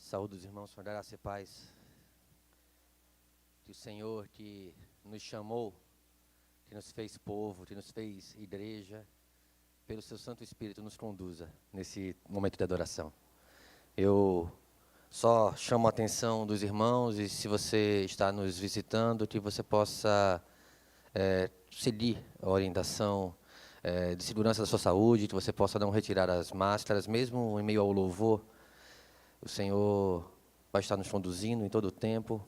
Saúde os irmãos, graça e paz. Que o Senhor que nos chamou, que nos fez povo, que nos fez igreja, pelo seu Santo Espírito nos conduza nesse momento de adoração. Eu só chamo a atenção dos irmãos e se você está nos visitando, que você possa seguir a orientação de segurança da sua saúde, que você possa não retirar as máscaras, mesmo em meio ao louvor. O Senhor vai estar nos conduzindo em todo o tempo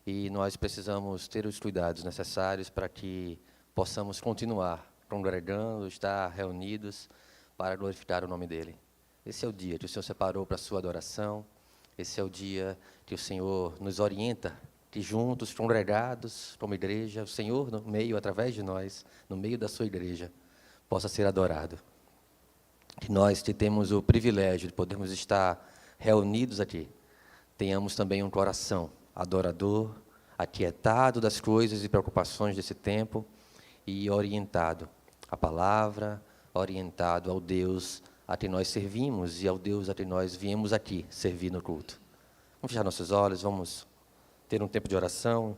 e nós precisamos ter os cuidados necessários para que possamos continuar congregando, estar reunidos para glorificar o nome dEle. Esse é o dia que o Senhor separou para a sua adoração, esse é o dia que o Senhor nos orienta, que juntos, congregados como igreja, o Senhor no meio, através de nós, no meio da sua igreja, possa ser adorado. Que nós que temos o privilégio de podermos estar reunidos aqui, tenhamos também um coração adorador, aquietado das coisas e preocupações desse tempo e orientado à palavra, orientado ao Deus a quem nós servimos e ao Deus a quem nós viemos aqui servir no culto. Vamos fechar nossos olhos, vamos ter um tempo de oração,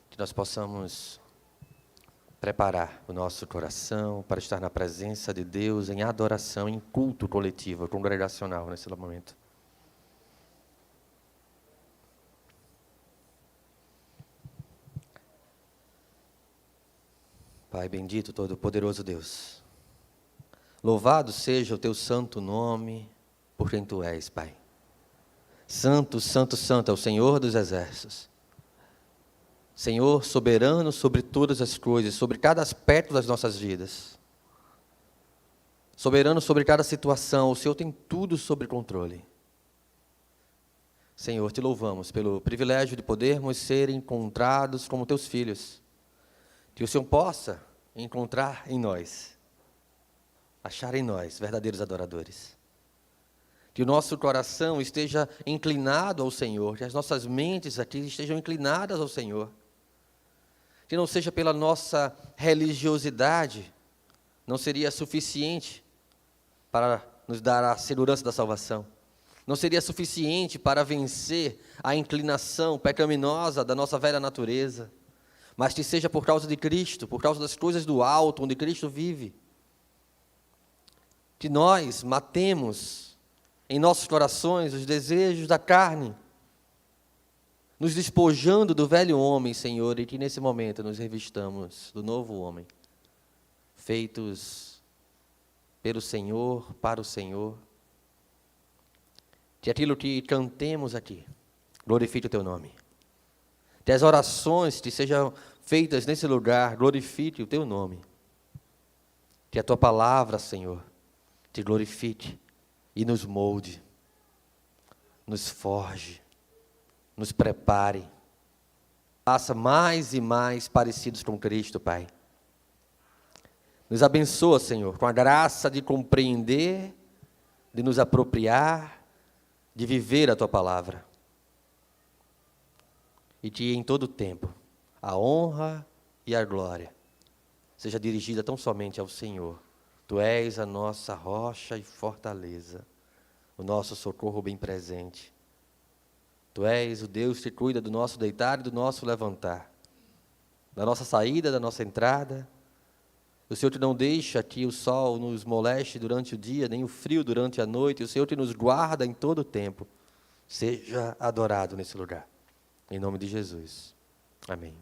que nós possamos preparar o nosso coração para estar na presença de Deus em adoração, em culto coletivo, congregacional nesse momento. Pai bendito, todo-poderoso Deus, louvado seja o teu santo nome, por quem tu és, Pai. Santo, santo, santo é o Senhor dos exércitos. Senhor soberano sobre todas as coisas, sobre cada aspecto das nossas vidas. Soberano sobre cada situação, o Senhor tem tudo sob controle. Senhor, te louvamos pelo privilégio de podermos ser encontrados como teus filhos. Que o Senhor possa encontrar em nós, achar em nós verdadeiros adoradores. Que o nosso coração esteja inclinado ao Senhor, que as nossas mentes aqui estejam inclinadas ao Senhor. Que não seja pela nossa religiosidade, não seria suficiente para nos dar a segurança da salvação. Não seria suficiente para vencer a inclinação pecaminosa da nossa velha natureza. Mas que seja por causa de Cristo, por causa das coisas do alto, onde Cristo vive. Que nós matemos em nossos corações os desejos da carne, nos despojando do velho homem, Senhor, e que nesse momento nos revistamos do novo homem, feitos pelo Senhor, para o Senhor. Que aquilo que cantemos aqui glorifique o teu nome. Que as orações que sejam feitas nesse lugar glorifique o teu nome. Que a tua palavra, Senhor, te glorifique e nos molde, nos forge, nos prepare, faça mais e mais parecidos com Cristo, Pai. Nos abençoa, Senhor, com a graça de compreender, de nos apropriar, de viver a Tua palavra. E que em todo o tempo, a honra e a glória seja dirigida tão somente ao Senhor. Tu és a nossa rocha e fortaleza, o nosso socorro bem presente. Tu és o Deus que cuida do nosso deitar e do nosso levantar, da nossa saída, da nossa entrada. O Senhor que não deixa que o sol nos moleste durante o dia, nem o frio durante a noite. O Senhor que nos guarda em todo o tempo. Seja adorado nesse lugar. Em nome de Jesus. Amém.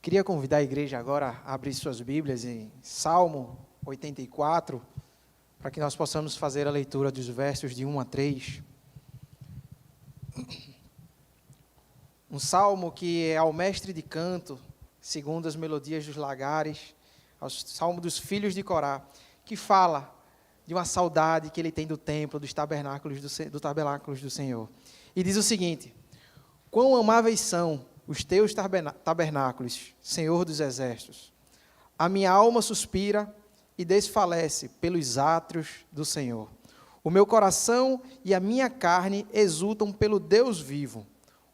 Queria convidar a igreja agora a abrir suas Bíblias em Salmo 84, para que nós possamos fazer a leitura dos versos de 1 a 3. Um salmo que é ao mestre de canto, segundo as melodias dos lagares, ao salmo dos filhos de Corá, que fala de uma saudade que ele tem do templo, dos tabernáculos do Senhor. E diz o seguinte: quão amáveis são os teus tabernáculos, Senhor dos exércitos. A minha alma suspira e desfalece pelos átrios do Senhor. O meu coração e a minha carne exultam pelo Deus vivo.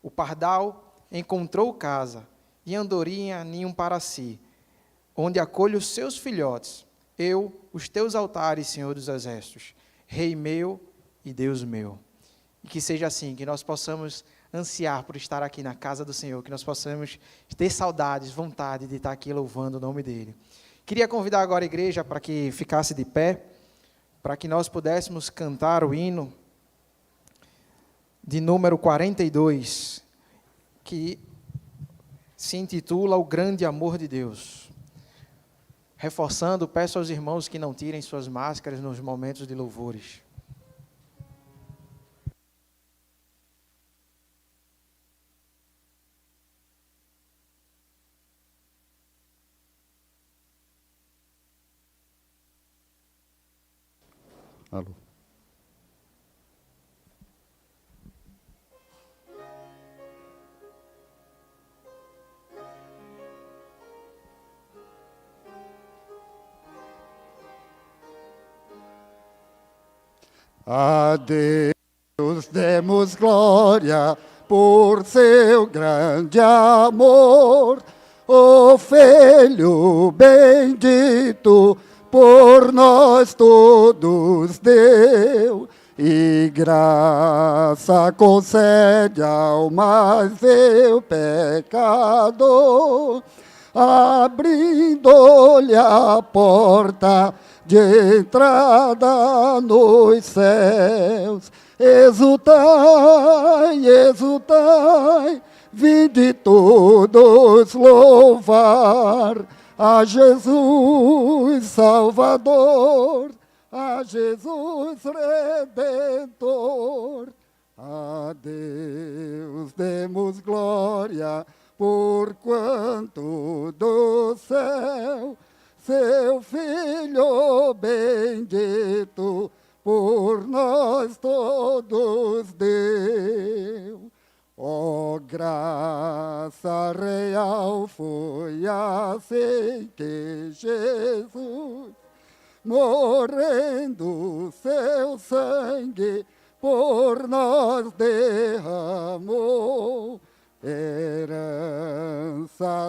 O pardal encontrou casa, e a andorinha ninho para si, onde acolhe os seus filhotes. Eu, os teus altares, Senhor dos exércitos, Rei meu e Deus meu. E que seja assim, que nós possamos ansiar por estar aqui na casa do Senhor, que nós possamos ter saudades, vontade de estar aqui louvando o nome dEle. Queria convidar agora a igreja para que ficasse de pé, para que nós pudéssemos cantar o hino de número 42, que se intitula O Grande Amor de Deus. Reforçando, peço aos irmãos que não tirem suas máscaras nos momentos de louvores. Alô. A Deus demos glória por seu grande amor, o Filho bendito por nós todos deu, e graça concede ao mais vil pecador, abrindo-lhe a porta de entrada nos céus. Exultai, exultai, vinde todos louvar a Jesus Salvador, a Jesus Redentor. A Deus demos glória, porquanto do céu seu Filho bendito por nós todos deu. Ó graça real foi assim que Jesus, morrendo seu sangue por nós derramou, herança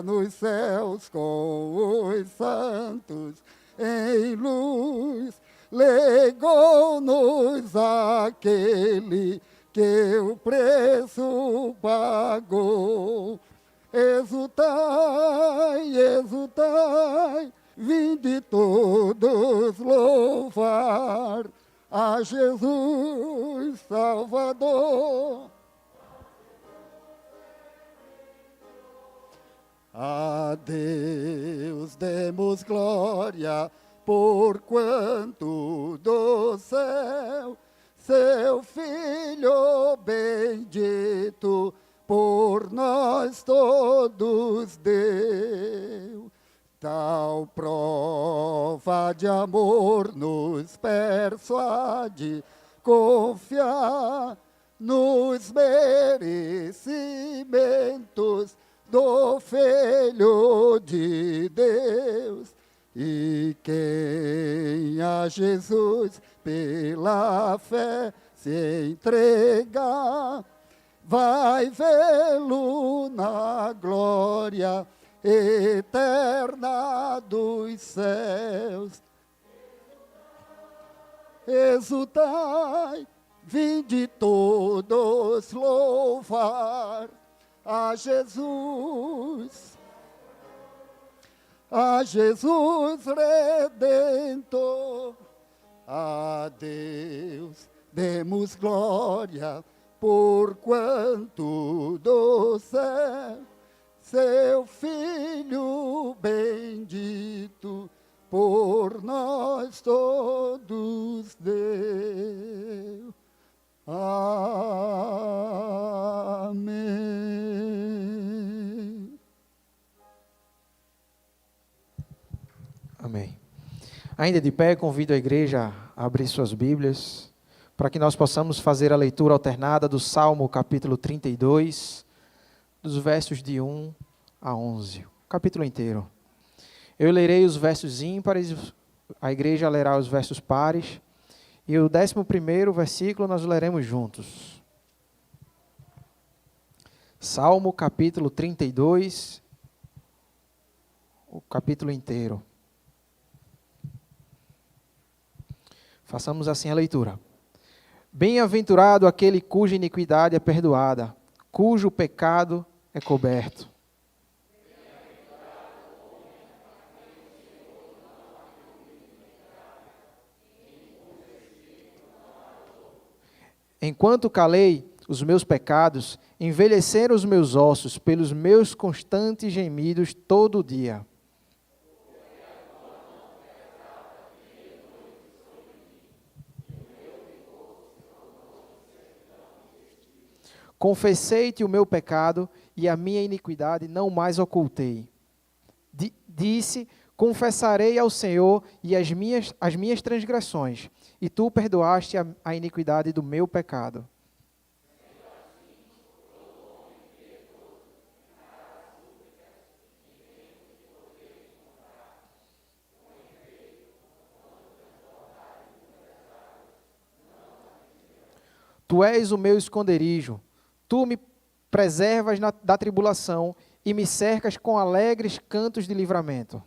nos céus com os santos em luz, legou-nos aquele que o preço pagou. Exultai, exultai, vinde todos louvar a Jesus Salvador. A Deus demos glória, porquanto do céu seu Filho bendito por nós todos deu. Tal prova de amor nos persuade confiar nos merecimentos do Filho de Deus. E quem a Jesus pela fé se entregar, vai vê-lo na glória eterna dos céus. Exultai, vinde todos louvar a Jesus Redentor. A Deus demos glória, porquanto do céu seu Filho bendito por nós todos deu. Amém. Amém. Ainda de pé, convido a igreja a abrir suas Bíblias, para que nós possamos fazer a leitura alternada do Salmo capítulo 32, dos versos de 1 a 11, o capítulo inteiro. Eu lerei os versos ímpares, a igreja lerá os versos pares, e o 11º versículo nós leremos juntos. Salmo capítulo 32, o capítulo inteiro. Façamos assim a leitura. Bem-aventurado aquele cuja iniquidade é perdoada, cujo pecado é coberto. Enquanto calei os meus pecados, envelheceram os meus ossos pelos meus constantes gemidos todo dia. Confessei-te o meu pecado e a minha iniquidade não mais ocultei. Disse, confessarei ao Senhor e as minhas transgressões, e tu perdoaste a iniquidade do meu pecado. Tu és o meu esconderijo, tu me preservas da tribulação e me cercas com alegres cantos de livramento.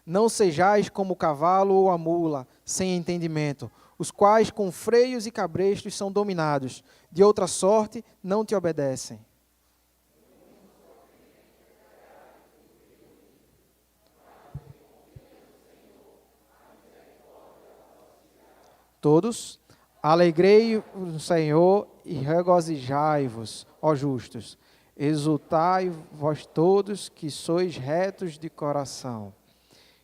Não sejais como o cavalo ou a mula, sem entendimento, os quais com freios e cabrestos são dominados, de outra sorte não te obedecem. Todos, alegrei o Senhor e regozijai-vos, ó justos. Exultai vós todos que sois retos de coração.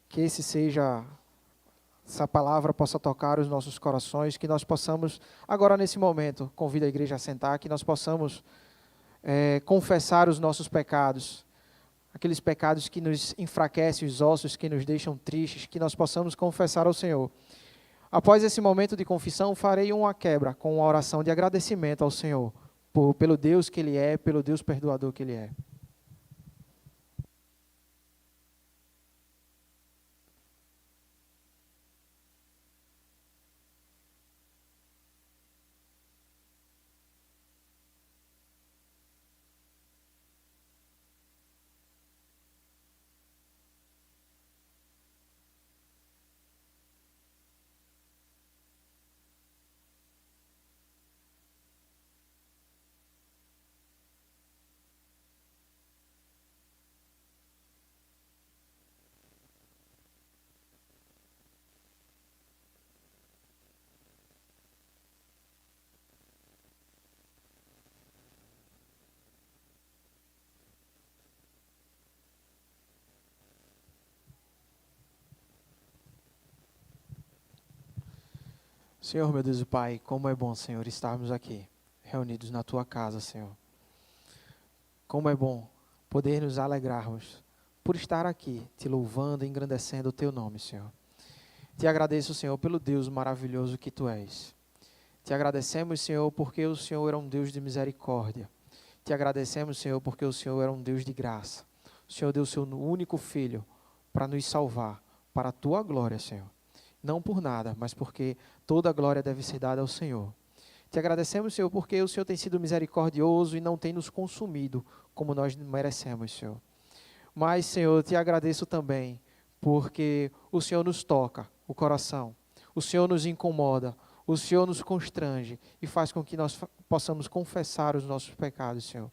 Que essa palavra possa tocar os nossos corações, que nós possamos, agora nesse momento, convido a igreja a sentar, que nós possamos confessar os nossos pecados, aqueles pecados que nos enfraquecem os ossos, que nos deixam tristes, que nós possamos confessar ao Senhor. Após esse momento de confissão, farei uma quebra com uma oração de agradecimento ao Senhor, pelo Deus que Ele é, pelo Deus perdoador que Ele é. Senhor, meu Deus e Pai, como é bom, Senhor, estarmos aqui, reunidos na Tua casa, Senhor. Como é bom poder nos alegrarmos por estar aqui, Te louvando e engrandecendo o Teu nome, Senhor. Te agradeço, Senhor, pelo Deus maravilhoso que Tu és. Te agradecemos, Senhor, porque o Senhor é um Deus de misericórdia. Te agradecemos, Senhor, porque o Senhor é um Deus de graça. O Senhor deu o Seu único Filho para nos salvar, para a Tua glória, Senhor. Não por nada, mas porque toda a glória deve ser dada ao Senhor. Te agradecemos, Senhor, porque o Senhor tem sido misericordioso e não tem nos consumido como nós merecemos, Senhor. Mas, Senhor, te agradeço também porque o Senhor nos toca o coração, o Senhor nos incomoda, o Senhor nos constrange e faz com que nós possamos confessar os nossos pecados, Senhor.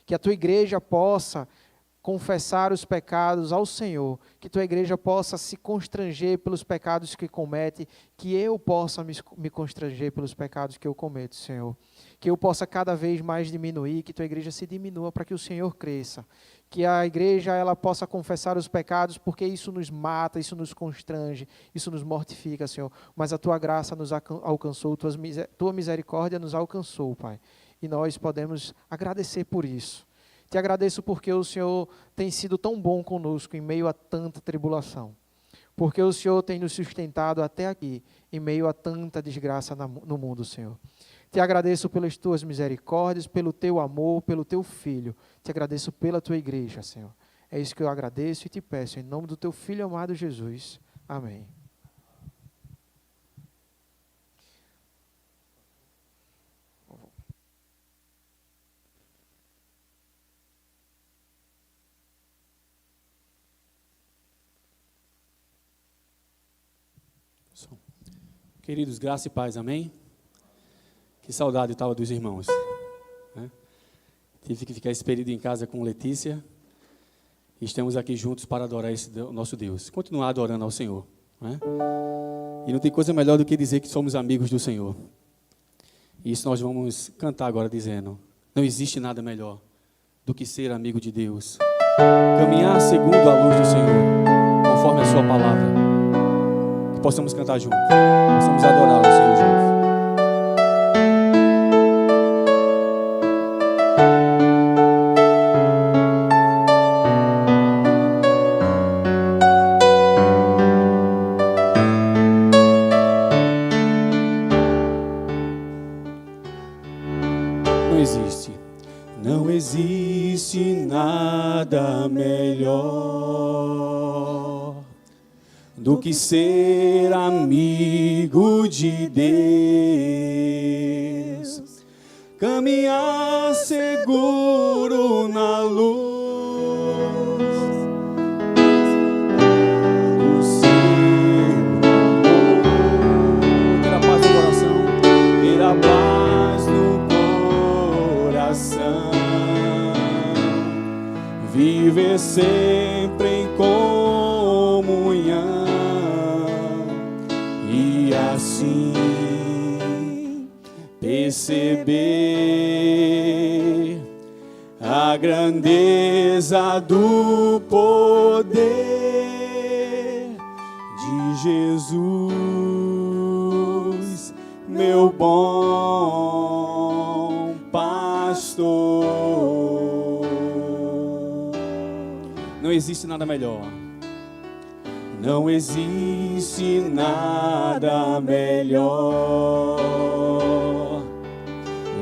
Que a Tua igreja possa confessar os pecados ao Senhor, que Tua igreja possa se constranger pelos pecados que comete, que eu possa me constranger pelos pecados que eu cometo, Senhor. Que eu possa cada vez mais diminuir, que Tua igreja se diminua para que o Senhor cresça. Que a igreja ela possa confessar os pecados, porque isso nos mata, isso nos constrange, isso nos mortifica, Senhor. Mas a Tua graça nos alcançou, Tua misericórdia nos alcançou, Pai. E nós podemos agradecer por isso. Te agradeço porque o Senhor tem sido tão bom conosco em meio a tanta tribulação. porque o Senhor tem nos sustentado até aqui, em meio a tanta desgraça no mundo, Senhor. Te agradeço pelas tuas misericórdias, pelo teu amor, pelo teu Filho. Te agradeço pela tua igreja, Senhor. É isso que eu agradeço e te peço, em nome do teu Filho amado Jesus. Amém. Queridos, graça e paz, amém? Que saudade estava dos irmãos, né? Tive que ficar esse período em casa com Letícia. E estamos aqui juntos para adorar o nosso Deus. Continuar adorando ao Senhor, né? E não tem coisa melhor do que dizer que somos amigos do Senhor. E isso nós vamos cantar agora dizendo: não existe nada melhor do que ser amigo de Deus. Caminhar segundo a luz do Senhor, conforme a sua palavra. Que possamos cantar juntos. Possamos adorar o Senhor juntos. Não existe nada melhor do que ser amigo de Deus, caminhar seguro na luz do seu amor, ter a paz no coração, ter a paz no coração, viver sempre em comunhão e assim perceber a grandeza do poder de Jesus, meu bom pastor. Não existe nada melhor. Não existe nada melhor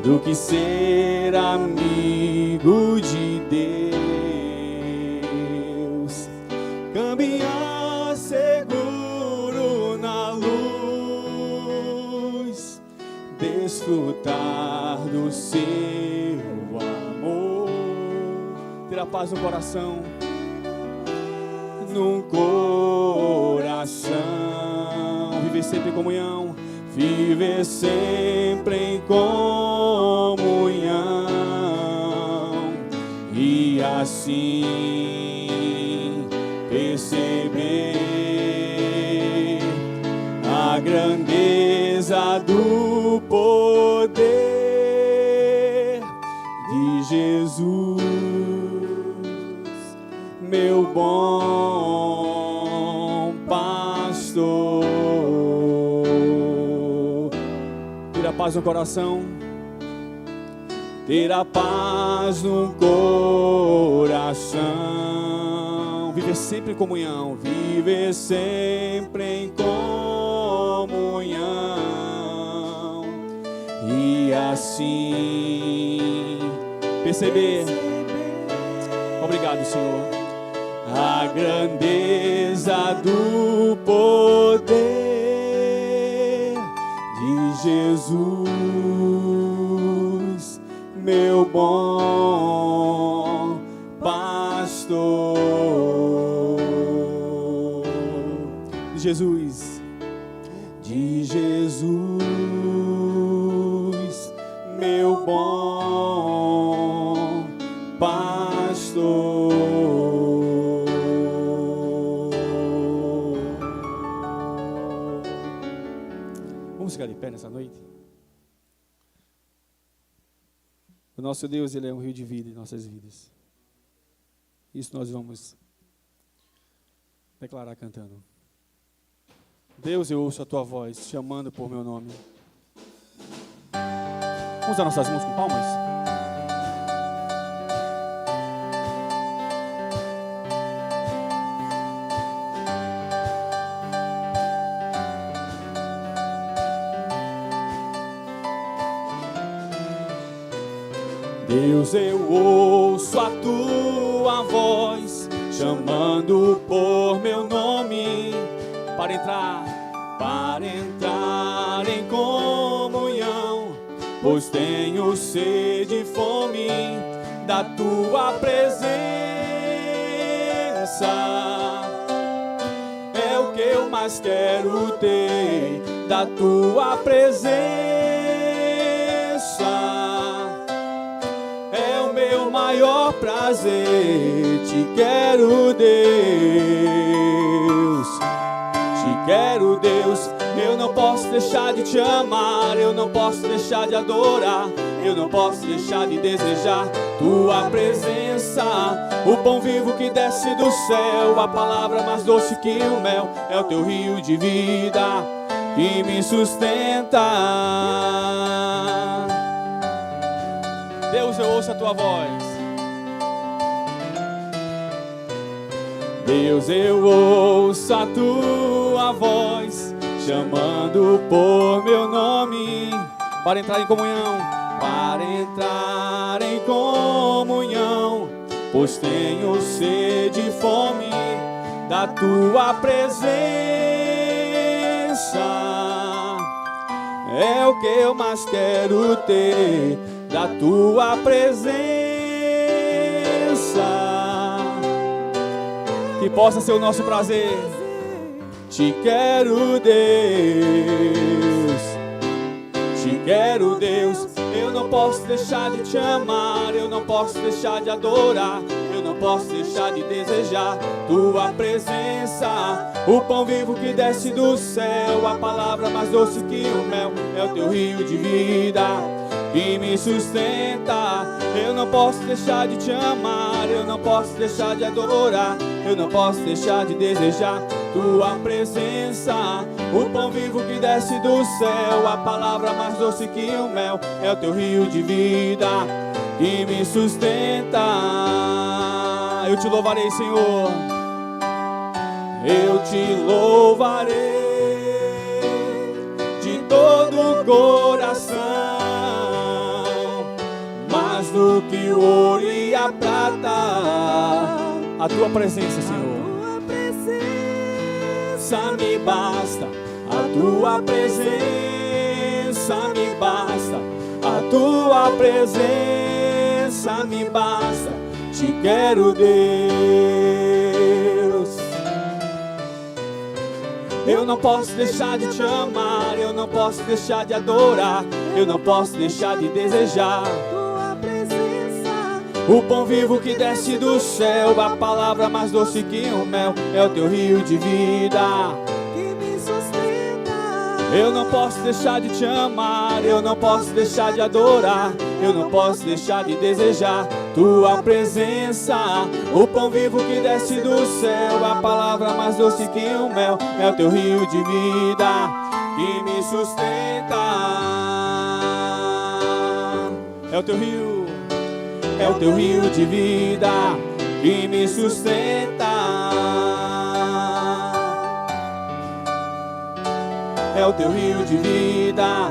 do que ser amigo de Deus, caminhar seguro na luz, desfrutar do seu amor, ter a paz no coração, num coração, viver sempre em comunhão, viver sempre em comunhão e assim perceber a grandeza do poder de Jesus, meu bom pastor. Ter a paz no coração, ter a paz no coração, viver sempre em comunhão, viver sempre em comunhão e assim perceber, obrigado, Senhor, a grandeza do poder de Jesus, meu bom pastor. De Jesus, meu bom pastor. Vamos ficar de pé nessa noite? O nosso Deus, Ele é um rio de vida em nossas vidas. Isso nós vamos declarar cantando. Deus, eu ouço a Tua voz, chamando por meu nome. Vamos usar nossas mãos com palmas? Deus, eu ouço a tua voz chamando por meu nome para entrar em comunhão, pois tenho sede e fome da tua presença. É o que eu mais quero ter, da tua presença. É o meu maior prazer, te quero, Deus. Te quero, Deus. Eu não posso deixar de te amar, eu não posso deixar de adorar, eu não posso deixar de desejar tua presença. O pão vivo que desce do céu, a palavra mais doce que o mel, é o teu rio de vida que me sustenta. Deus, eu ouço a tua voz. Deus, eu ouço a tua voz chamando por meu nome para entrar em comunhão, pois tenho sede e fome da tua presença. É o que eu mais quero ter, da tua presença. Que possa ser o nosso prazer. Te quero, Deus. Te quero, Deus. Eu não posso deixar de te amar, eu não posso deixar de adorar, eu não posso deixar de desejar tua presença. O pão vivo que desce do céu, a palavra mais doce que o mel, é o teu rio de vida que me sustenta. Eu não posso deixar de te amar, eu não posso deixar de adorar, eu não posso deixar de desejar tua presença. O pão vivo que desce do céu, a palavra mais doce que o mel, é o teu rio de vida que me sustenta. Eu te louvarei, Senhor. Eu te louvarei de todo o coração, mais do que o ouro e a prata. A tua presença, Senhor, me basta. A tua presença me basta. A tua presença me basta. Te quero, Deus. Eu não posso deixar de te amar, eu não posso deixar de adorar, eu não posso deixar de desejar tua presença. O pão vivo que desce do céu, a palavra mais doce que o mel, é o teu rio de vida que me sustenta. Eu não posso deixar de te amar, eu não posso deixar de adorar, eu não posso deixar de desejar tua presença. O pão vivo que desce do céu, a palavra mais doce que o mel, é o teu rio de vida que me sustenta. É o teu rio, é o teu rio de vida que me sustenta. É o teu rio de vida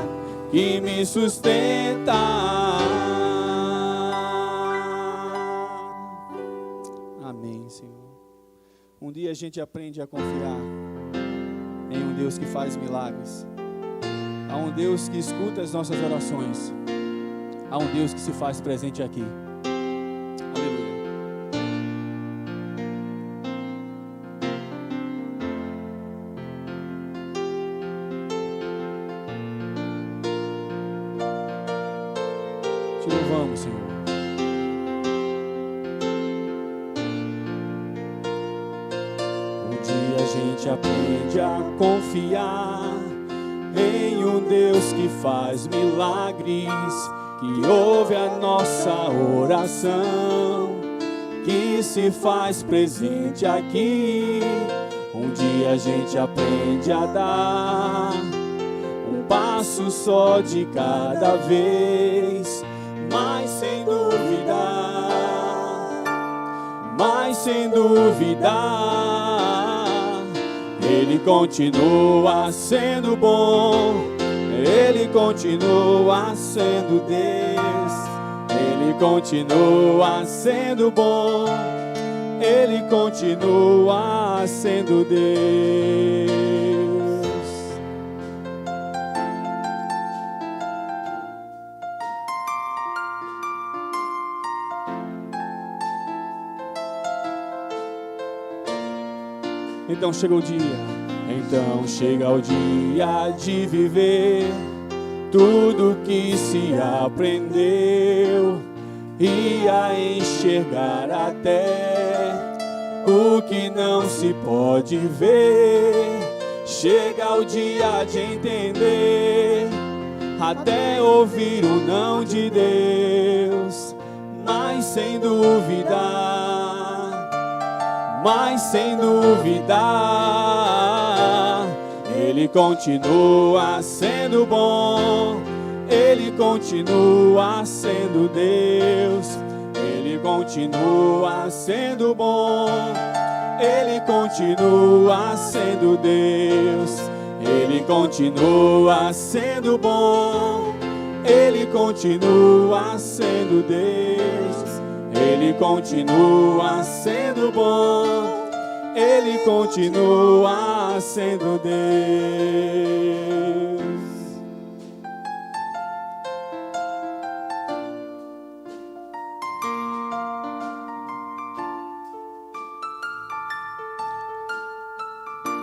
que me sustenta. Amém, Senhor. Um dia a gente aprende a confiar em um Deus que faz milagres, a um Deus que escuta as nossas orações, a um Deus que se faz presente aqui. Aleluia. Te louvamos, Senhor. Um dia a gente aprende a confiar em um Deus que faz milagres, que ouve a nossa oração, que se faz presente aqui. Um dia a gente aprende a dar um passo só de cada vez, mas sem duvidar, Ele continua sendo bom, Ele continua sendo Deus, Ele continua sendo bom, Ele continua sendo Deus. Então chega o dia de viver tudo que se aprendeu e a enxergar até o que não se pode ver. Chega o dia de entender, até ouvir o não de Deus, mas sem duvidar, Ele continua sendo bom, Ele continua sendo Deus, Ele continua sendo bom, Ele continua sendo Deus, Ele continua sendo bom, Ele continua sendo Deus, Ele continua sendo bom, Ele continua sendo Deus.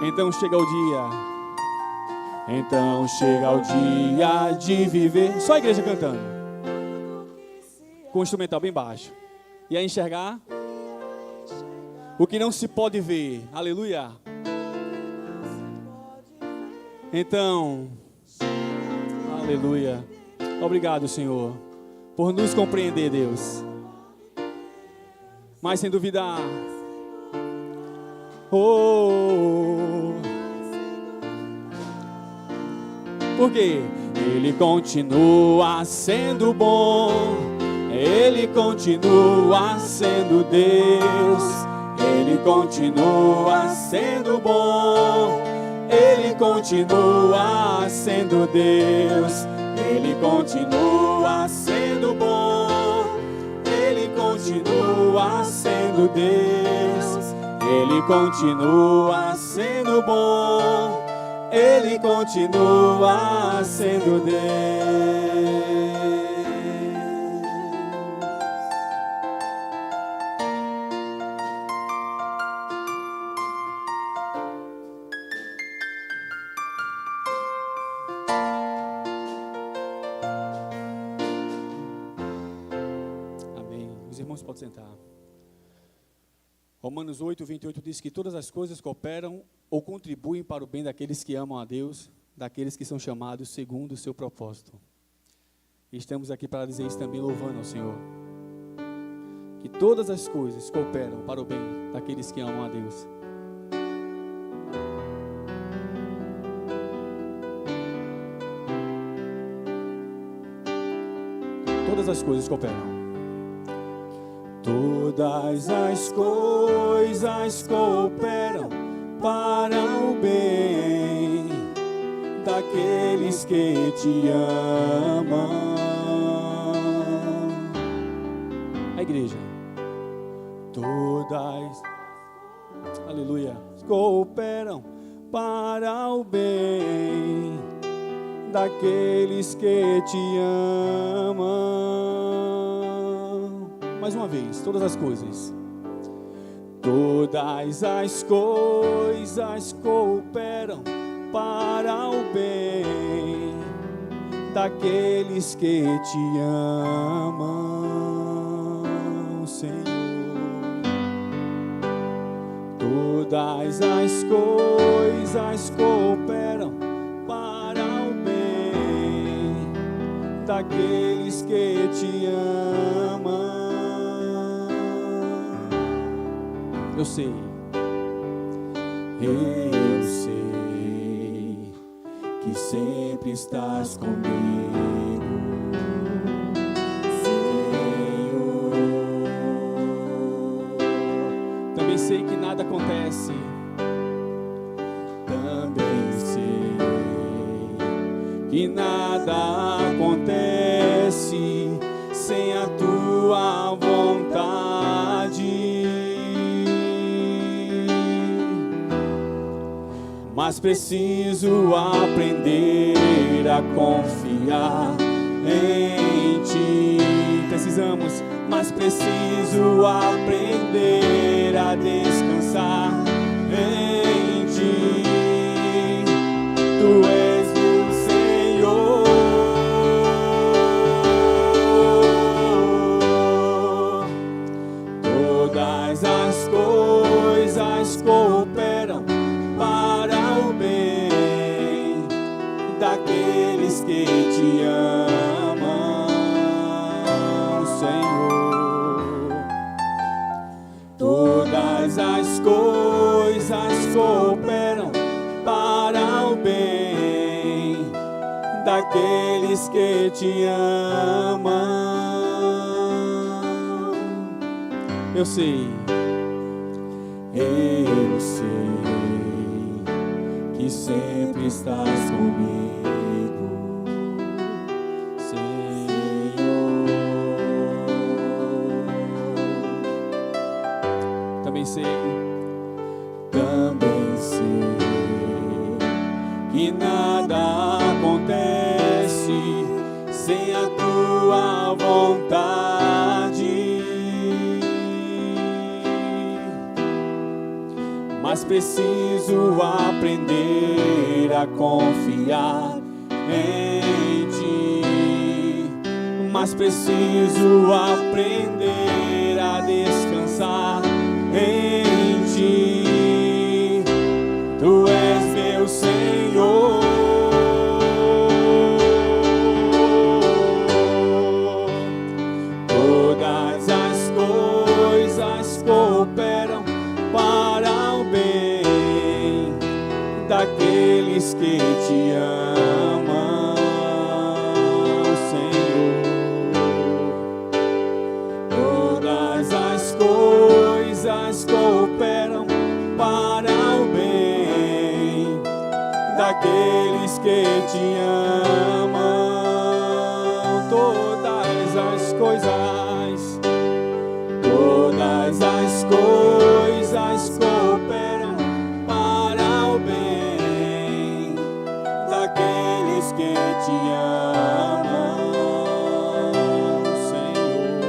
Então chega o dia de viver. Só a igreja cantando, com o instrumental bem baixo. E a enxergar o que não se pode ver. Aleluia. Então, aleluia. Obrigado, Senhor, por nos compreender, Deus. Mas sem duvidar. Porque Ele continua sendo bom, Ele continua sendo Deus, Ele continua sendo bom, Ele continua sendo Deus, Ele continua sendo bom, Ele continua sendo Deus, Ele continua sendo bom, Ele continua sendo Deus. Amém. Os irmãos podem sentar. Romanos 8, 28 diz que todas as coisas cooperam ou contribuem para o bem daqueles que amam a Deus, daqueles que são chamados segundo o seu propósito. E estamos aqui para dizer isso também, louvando ao Senhor. Que todas as coisas cooperam para o bem daqueles que amam a Deus. Todas as coisas cooperam. Todas as coisas cooperam para o bem daqueles que te amam. A igreja. Todas, aleluia, cooperam para o bem daqueles que te amam. Mais uma vez, todas as coisas. Todas as coisas cooperam para o bem daqueles que te amam, Senhor. Todas as coisas cooperam para o bem daqueles que te amam. Eu sei que sempre estás comigo, Senhor. Também sei que nada acontece. Também sei que nada acontece sem a tua tua vontade, mas preciso aprender a confiar em ti. Precisamos, mas preciso aprender a descansar em ti. Tu és o Senhor. Todas as coisas cooperam para o bem daqueles que te amam, Senhor. Todas as coisas cooperam para o bem daqueles que te amam. Eu sei que sempre estás comigo, Senhor. Também sei que nada acontece sem a tua vontade, mas preciso aprender a confiar em ti, mas preciso aprender a descansar em ti. Tu és meu Senhor. Todas as coisas cooperam para o bem daqueles que te amam, Senhor. Todas as coisas cooperam para o bem daqueles que te amam. Todas as coisas cooperam para o bem daqueles que te amam, Senhor.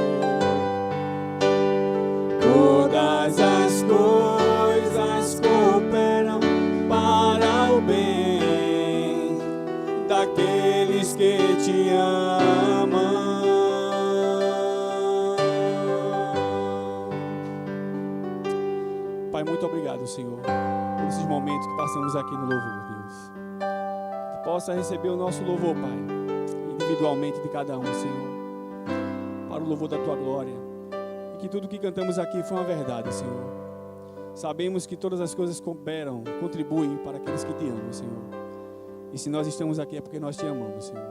Todas as coisas cooperam para o bem daqueles que te amam. Pai, muito obrigado, Senhor, por esses momentos que passamos aqui no louvor, Deus. Que possa receber o nosso louvor, Pai, individualmente de cada um, Senhor, para o louvor da Tua glória. E que tudo que cantamos aqui foi uma verdade, Senhor. Sabemos que todas as coisas cooperam, contribuem para aqueles que Te amam, Senhor. E se nós estamos aqui é porque nós Te amamos, Senhor.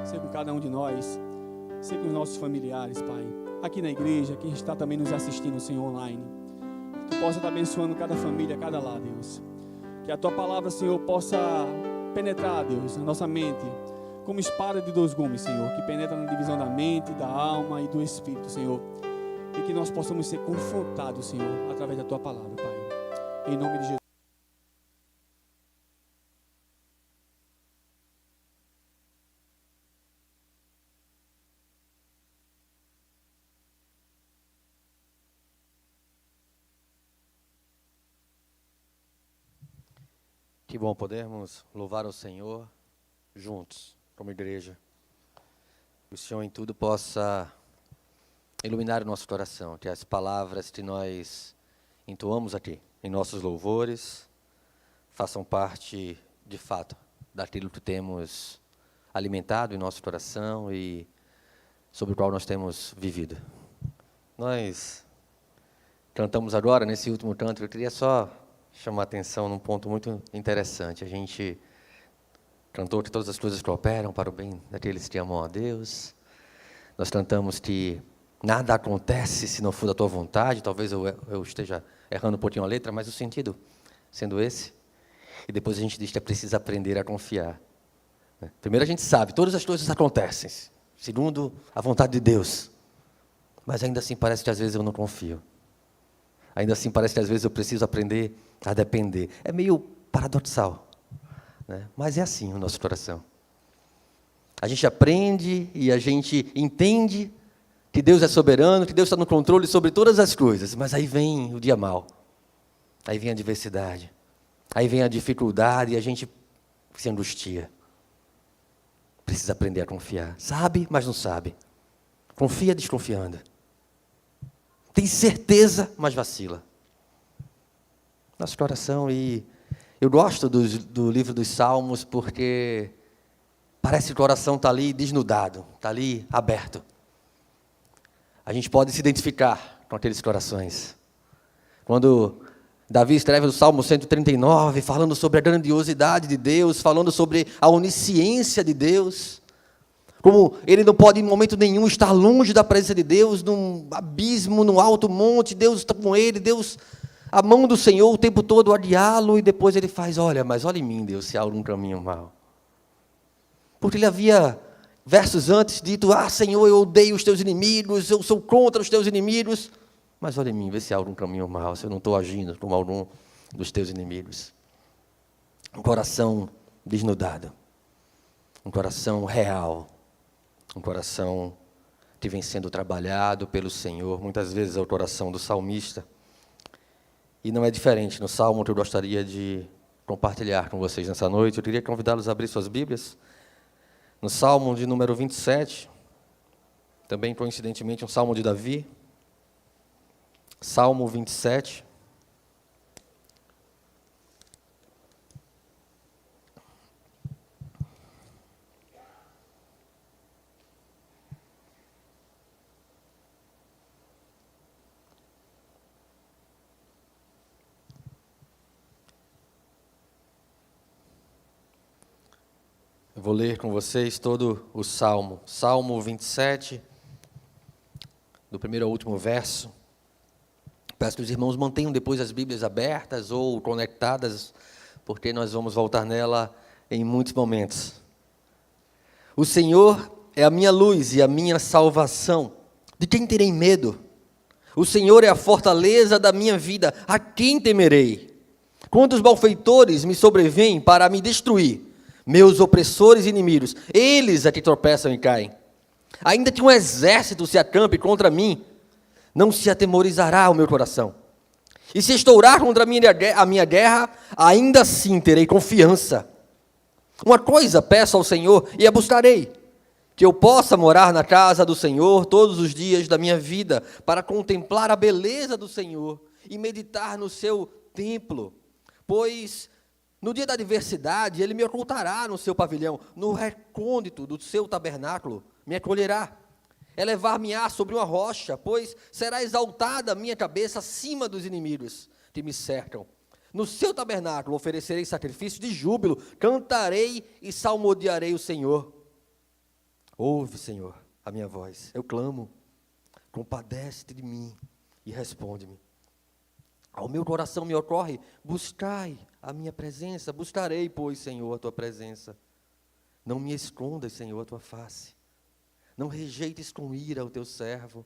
Seja com cada um de nós, seja com os nossos familiares, Pai. Aqui na igreja, quem está também nos assistindo, Senhor, online. Que Tu possa estar abençoando cada família, cada lar, Deus. Que a Tua palavra, Senhor, possa penetrar, Deus, na nossa mente, como espada de 2 gumes, Senhor, que penetra na divisão da mente, da alma e do espírito, Senhor. E que nós possamos ser confrontados, Senhor, através da Tua palavra, Pai. Em nome de Jesus. Que bom podermos louvar ao Senhor juntos, como igreja. Que o Senhor em tudo possa iluminar o nosso coração, que as palavras que nós entoamos aqui em nossos louvores façam parte, de fato, daquilo que temos alimentado em nosso coração e sobre o qual nós temos vivido. Nós cantamos agora, nesse último canto, eu queria só chamar a atenção num ponto muito interessante. A gente cantou que todas as coisas cooperam para o bem daqueles que amam a Deus. Nós cantamos que nada acontece se não for da Tua vontade. Talvez eu esteja errando um pouquinho a letra, mas o sentido sendo esse. E depois a gente diz que é preciso aprender a confiar. Primeiro a gente sabe, todas as coisas acontecem segundo a vontade de Deus. Mas ainda assim parece que às vezes eu não confio. Ainda assim parece que às vezes eu preciso aprender a depender. É meio paradoxal, né? Mas é assim o nosso coração. A gente aprende e a gente entende que Deus é soberano, que Deus está no controle sobre todas as coisas. Mas aí vem o dia mau. Aí vem a adversidade. Aí vem a dificuldade e a gente se angustia. Precisa aprender a confiar. Sabe, mas não sabe. Confia desconfiando. Tem certeza, mas vacila. Nosso coração, e eu gosto do livro dos Salmos porque parece que o coração está ali desnudado, está ali aberto. A gente pode se identificar com aqueles corações. Quando Davi escreve o Salmo 139, falando sobre a grandiosidade de Deus, falando sobre a onisciência de Deus, como ele não pode em momento nenhum estar longe da presença de Deus, num abismo, num alto monte, Deus está com ele, Deus, a mão do Senhor o tempo todo a guiá-lo, e depois ele faz, mas olha em mim, Deus, se há algum caminho mau. Porque ele havia, versos antes, dito, Senhor, eu odeio os teus inimigos, eu sou contra os teus inimigos, mas olha em mim, vê se há algum caminho mau, se eu não estou agindo como algum dos teus inimigos. Um coração desnudado, um coração real, um coração que vem sendo trabalhado pelo Senhor. Muitas vezes é o coração do salmista. E não é diferente no salmo que eu gostaria de compartilhar com vocês nessa noite. Eu queria convidá-los a abrir suas Bíblias. No salmo de número 27, também coincidentemente um salmo de Davi. Salmo 27. Eu vou ler com vocês todo o Salmo. Salmo 27, do primeiro ao último verso. Peço que os irmãos mantenham depois as Bíblias abertas ou conectadas, porque nós vamos voltar nela em muitos momentos. O Senhor é a minha luz e a minha salvação. De quem terei medo? O Senhor é a fortaleza da minha vida. A quem temerei? Quando os malfeitores me sobrevêm para me destruir, meus opressores e inimigos, eles é que tropeçam e caem. Ainda que um exército se acampe contra mim, não se atemorizará o meu coração. E se estourar contra a minha guerra, ainda assim terei confiança. Uma coisa peço ao Senhor e a buscarei, que eu possa morar na casa do Senhor todos os dias da minha vida, para contemplar a beleza do Senhor e meditar no seu templo. Pois no dia da adversidade, Ele me ocultará no seu pavilhão, no recôndito do seu tabernáculo, me acolherá. Elevar-me-á sobre uma rocha, pois será exaltada a minha cabeça acima dos inimigos que me cercam. No seu tabernáculo oferecerei sacrifício de júbilo, cantarei e salmodiarei o Senhor. Ouve, Senhor, a minha voz, eu clamo, compadece-te de mim e responde-me. Ao meu coração me ocorre, buscai a minha presença, buscarei, pois, Senhor, a tua presença. Não me escondas, Senhor, a tua face. Não rejeites com ira o teu servo.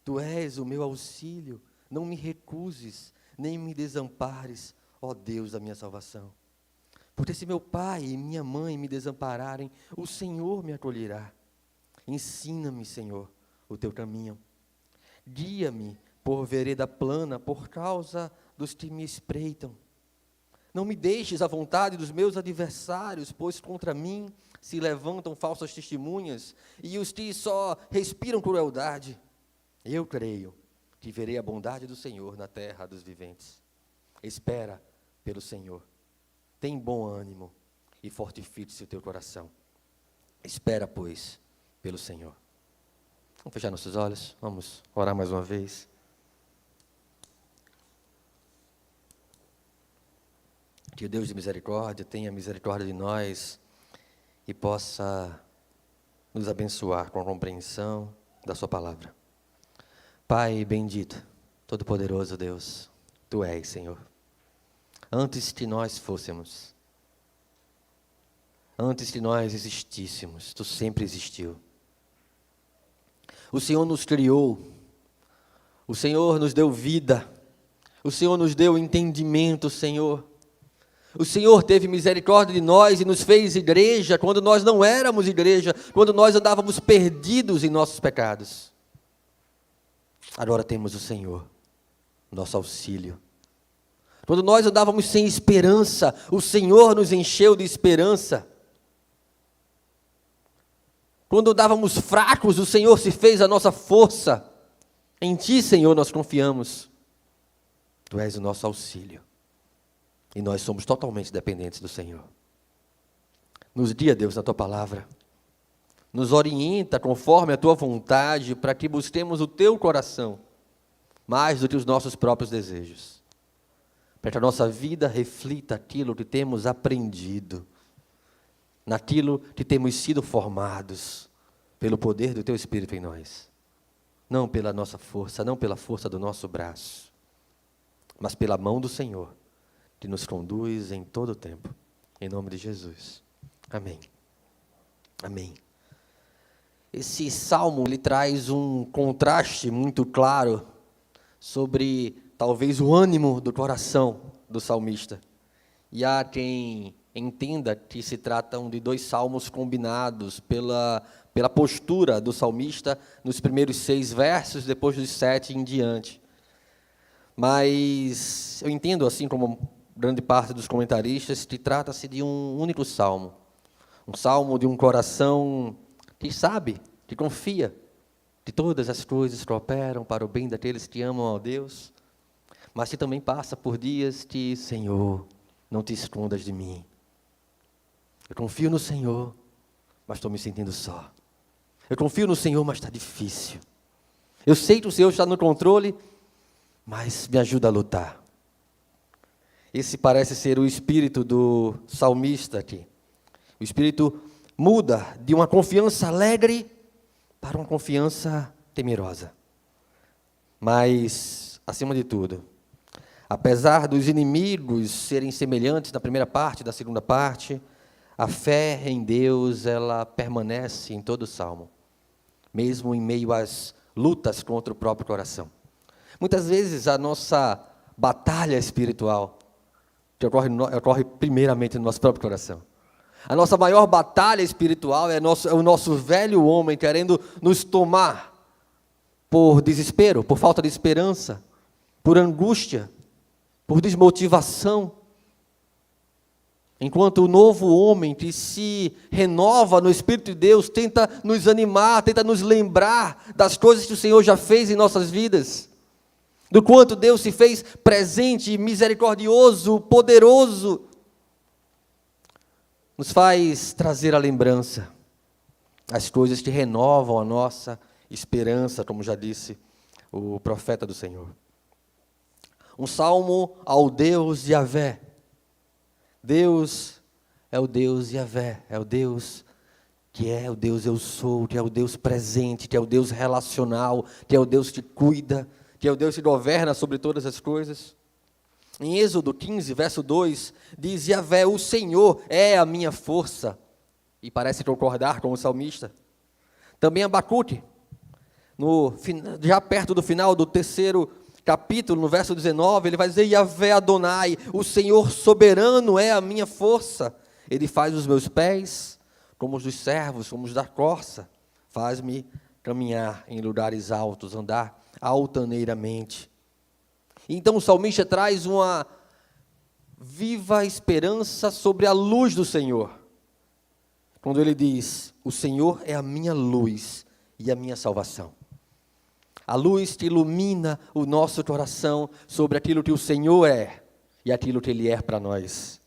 Tu és o meu auxílio. Não me recuses, nem me desampares, ó Deus da minha salvação. Porque se meu pai e minha mãe me desampararem, o Senhor me acolherá. Ensina-me, Senhor, o teu caminho. Guia-me por vereda plana, por causa dos que me espreitam. Não me deixes à vontade dos meus adversários, pois contra mim se levantam falsas testemunhas, e os que só respiram crueldade. Eu creio que verei a bondade do Senhor na terra dos viventes. Espera pelo Senhor. Tem bom ânimo e fortifique-se o teu coração. Espera, pois, pelo Senhor. Vamos fechar nossos olhos, vamos orar mais uma vez. Que o Deus de misericórdia tenha misericórdia de nós e possa nos abençoar com a compreensão da sua palavra. Pai bendito, todo-poderoso Deus, Tu és, Senhor. Antes que nós fôssemos, antes que nós existíssemos, Tu sempre existiu. O Senhor nos criou O Senhor nos deu vida. O Senhor nos deu entendimento, Senhor. O Senhor teve misericórdia de nós e nos fez igreja quando nós não éramos igreja, quando nós andávamos perdidos em nossos pecados. Agora temos o Senhor, nosso auxílio. Quando nós andávamos sem esperança, o Senhor nos encheu de esperança. Quando andávamos fracos, o Senhor se fez a nossa força. Em Ti, Senhor, nós confiamos. Tu és o nosso auxílio. E nós somos totalmente dependentes do Senhor. Nos guia, Deus, na Tua palavra. Nos orienta conforme a Tua vontade, para que busquemos o Teu coração, mais do que os nossos próprios desejos. Para que a nossa vida reflita aquilo que temos aprendido, naquilo que temos sido formados, pelo poder do Teu Espírito em nós. Não pela nossa força, não pela força do nosso braço, mas pela mão do Senhor, que nos conduz em todo o tempo. Em nome de Jesus. Amém. Amém. Esse salmo, ele traz um contraste muito claro sobre, talvez, o ânimo do coração do salmista. E há quem entenda que se tratam de dois salmos combinados pela postura do salmista nos primeiros 6 versos, depois dos 7 em diante. Mas eu entendo, assim como grande parte dos comentaristas, que trata-se de um único salmo. Um salmo de um coração que sabe, que confia, que todas as coisas cooperam para o bem daqueles que amam a Deus, mas que também passa por dias que, Senhor, não te escondas de mim. Eu confio no Senhor, mas estou me sentindo só. Eu confio no Senhor, mas está difícil. Eu sei que o Senhor está no controle, mas me ajuda a lutar. Esse parece ser o espírito do salmista aqui. O espírito muda de uma confiança alegre para uma confiança temerosa. Mas, acima de tudo, apesar dos inimigos serem semelhantes na primeira parte, da segunda parte, a fé em Deus, ela permanece em todo o salmo, mesmo em meio às lutas contra o próprio coração. Muitas vezes a nossa batalha espiritual, que ocorre primeiramente no nosso próprio coração. A nossa maior batalha espiritual é o nosso velho homem querendo nos tomar por desespero, por falta de esperança, por angústia, por desmotivação. Enquanto o novo homem que se renova no Espírito de Deus tenta nos animar, tenta nos lembrar das coisas que o Senhor já fez em nossas vidas, do quanto Deus se fez presente, misericordioso, poderoso, nos faz trazer a lembrança as coisas que renovam a nossa esperança, como já disse o profeta do Senhor. Um salmo ao Deus Yahvé. Deus é o Deus Yahvé, é o Deus que é o Deus eu sou, que é o Deus presente, que é o Deus relacional, que é o Deus que cuida, que é o Deus que governa sobre todas as coisas. Em Êxodo 15, verso 2, diz: Yahvé, o Senhor é a minha força. E parece concordar com o salmista. Também Abacuque, já perto do final do 3º capítulo, no verso 19, ele vai dizer: Yahvé Adonai, o Senhor soberano é a minha força. Ele faz os meus pés como os dos servos, como os da corça. Faz-me caminhar em lugares altos, andar altaneiramente. Então o salmista traz uma viva esperança sobre a luz do Senhor. Quando ele diz: o Senhor é a minha luz e a minha salvação. A luz que ilumina o nosso coração sobre aquilo que o Senhor é e aquilo que Ele é para nós.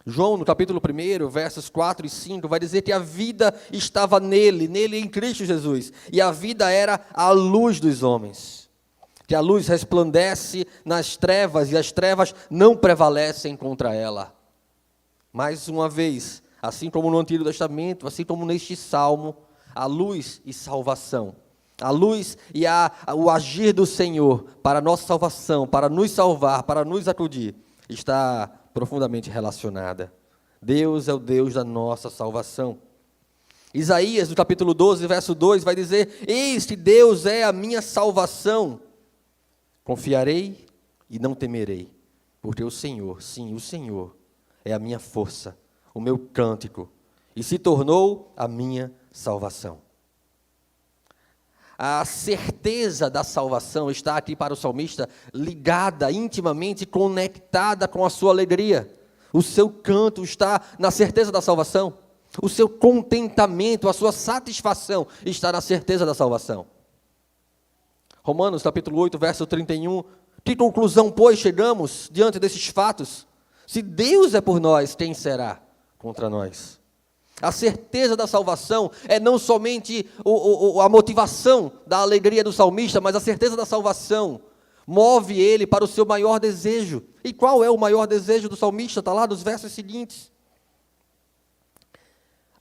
João, no capítulo 1, versos 4 e 5, vai dizer que a vida estava nele em Cristo Jesus, e a vida era a luz dos homens. Que a luz resplandece nas trevas, e as trevas não prevalecem contra ela. Mais uma vez, assim como no Antigo Testamento, assim como neste Salmo, a luz e salvação. A luz e o agir do Senhor para a nossa salvação, para nos salvar, para nos acudir, está profundamente relacionada. Deus é o Deus da nossa salvação. Isaías, no capítulo 12, verso 2, vai dizer: eis que Deus é a minha salvação. Confiarei e não temerei, porque o Senhor, sim, o Senhor, é a minha força, o meu cântico, e se tornou a minha salvação. A certeza da salvação está aqui para o salmista ligada, intimamente conectada com a sua alegria. O seu canto está na certeza da salvação. O seu contentamento, a sua satisfação está na certeza da salvação. Romanos capítulo 8, verso 31. Que conclusão, pois, chegamos diante desses fatos? Se Deus é por nós, quem será contra nós? A certeza da salvação é não somente a motivação da alegria do salmista, mas a certeza da salvação move ele para o seu maior desejo. E qual é o maior desejo do salmista? Está lá nos versos seguintes.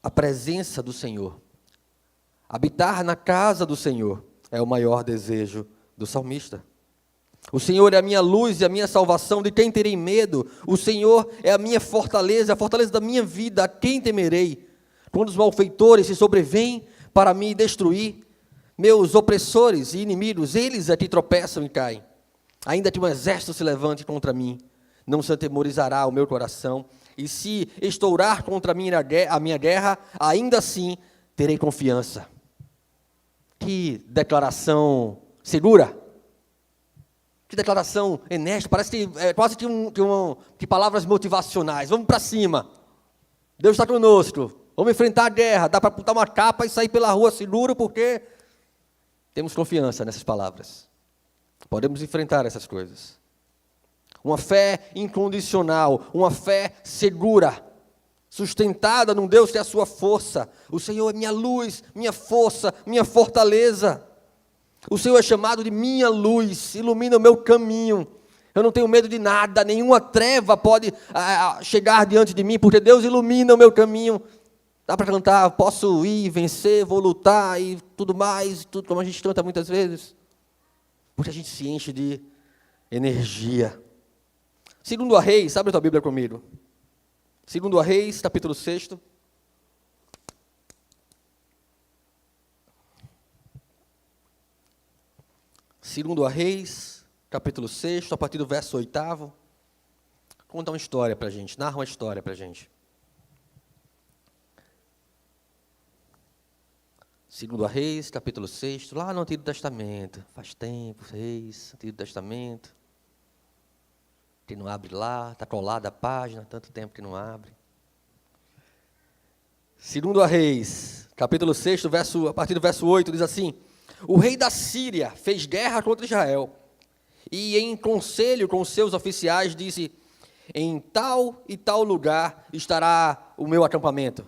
A presença do Senhor. Habitar na casa do Senhor é o maior desejo do salmista. O Senhor é a minha luz e a minha salvação, de quem terei medo? O Senhor é a minha fortaleza, a fortaleza da minha vida, a quem temerei? Quando os malfeitores se sobrevêm para me destruir, meus opressores e inimigos, eles é que tropeçam e caem. Ainda que um exército se levante contra mim, não se atemorizará o meu coração, e se estourar contra mim a minha guerra, ainda assim terei confiança. Que declaração segura! Que declaração enérgica, parece que quase que palavras motivacionais. Vamos para cima, Deus está conosco, vamos enfrentar a guerra, dá para botar uma capa e sair pela rua seguro, porque temos confiança nessas palavras. Podemos enfrentar essas coisas. Uma fé incondicional, uma fé segura, sustentada num Deus que é a sua força. O Senhor é minha luz, minha força, minha fortaleza. O Senhor é chamado de minha luz, ilumina o meu caminho. Eu não tenho medo de nada, nenhuma treva pode chegar diante de mim, porque Deus ilumina o meu caminho. Dá para cantar, posso ir, vencer, vou lutar e tudo mais, tudo como a gente canta muitas vezes. Porque a gente se enche de energia. Segundo a Reis, abre a tua Bíblia comigo. Segundo a Reis, capítulo 6. Segundo a Reis, capítulo 6, a partir do verso 8. Conta uma história para a gente, narra uma história para a gente. Segundo a Reis, capítulo 6, lá no Antigo Testamento. Faz tempo, Reis, Antigo Testamento. Que não abre lá, está colada a página, tanto tempo que não abre. Segundo a Reis, capítulo 6, a partir do verso 8, diz assim: o rei da Síria fez guerra contra Israel, e em conselho com seus oficiais disse: em tal e tal lugar estará o meu acampamento.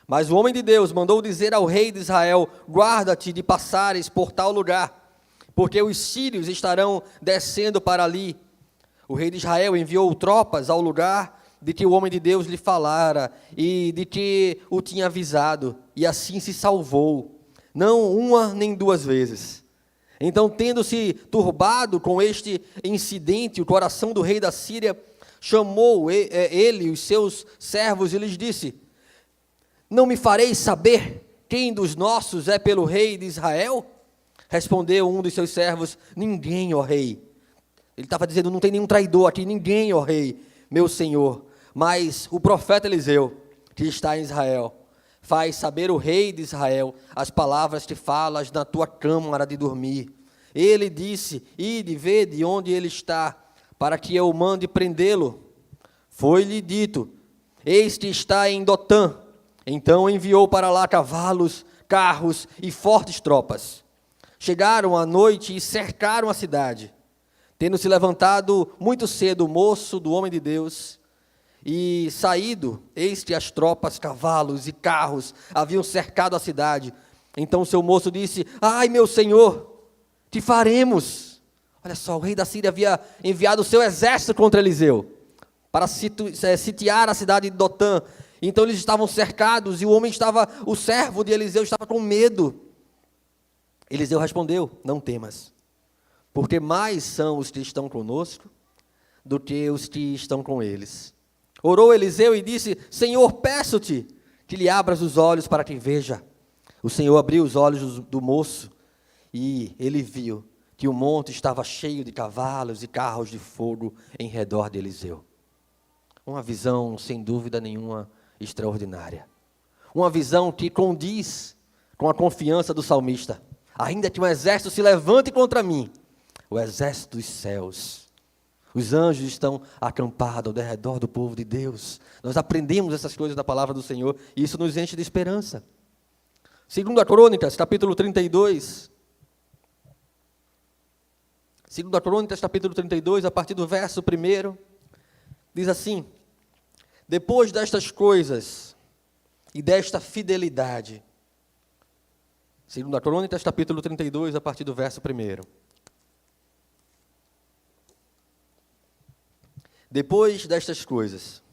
Mas o homem de Deus mandou dizer ao rei de Israel: guarda-te de passares por tal lugar, porque os sírios estarão descendo para ali. O rei de Israel enviou tropas ao lugar de que o homem de Deus lhe falara e de que o tinha avisado, e assim se salvou, não uma nem duas vezes. Então, tendo-se turbado com este incidente, o coração do rei da Síria chamou ele os seus servos e lhes disse: não me fareis saber quem dos nossos é pelo rei de Israel? Respondeu um dos seus servos: ninguém, ó rei. Ele estava dizendo: não tem nenhum traidor aqui, ninguém, ó rei, meu senhor. Mas o profeta Eliseu, que está em Israel, faz saber o rei de Israel as palavras que falas na tua câmara de dormir. Ele disse: ide, vede onde ele está, para que eu mande prendê-lo. Foi-lhe dito: eis que está em Dotã. Então enviou para lá cavalos, carros e fortes tropas. Chegaram à noite e cercaram a cidade. Tendo se levantado muito cedo o moço do homem de Deus e saído, eis que as tropas, cavalos e carros haviam cercado a cidade. Então o seu moço disse: ai, meu senhor, que faremos? Olha só, o rei da Síria havia enviado o seu exército contra Eliseu para sitiar a cidade de Dotã. Então eles estavam cercados e o servo de Eliseu estava com medo. Eliseu respondeu: não temas, porque mais são os que estão conosco do que os que estão com eles. Orou Eliseu e disse: Senhor, peço-te que lhe abras os olhos para que veja. O Senhor abriu os olhos do moço e ele viu que o monte estava cheio de cavalos e carros de fogo em redor de Eliseu. Uma visão, sem dúvida nenhuma, extraordinária. Uma visão que condiz com a confiança do salmista. Ainda que um exército se levante contra mim, o exército dos céus, os anjos estão acampados ao redor do povo de Deus. Nós aprendemos essas coisas da palavra do Senhor e isso nos enche de esperança. Segundo a Crônicas, capítulo 32. Segundo a Crônicas, capítulo 32, a partir do verso 1, diz assim: depois destas coisas e desta fidelidade. Segundo a Crônicas, capítulo 32, a partir do verso 1. Depois destas coisas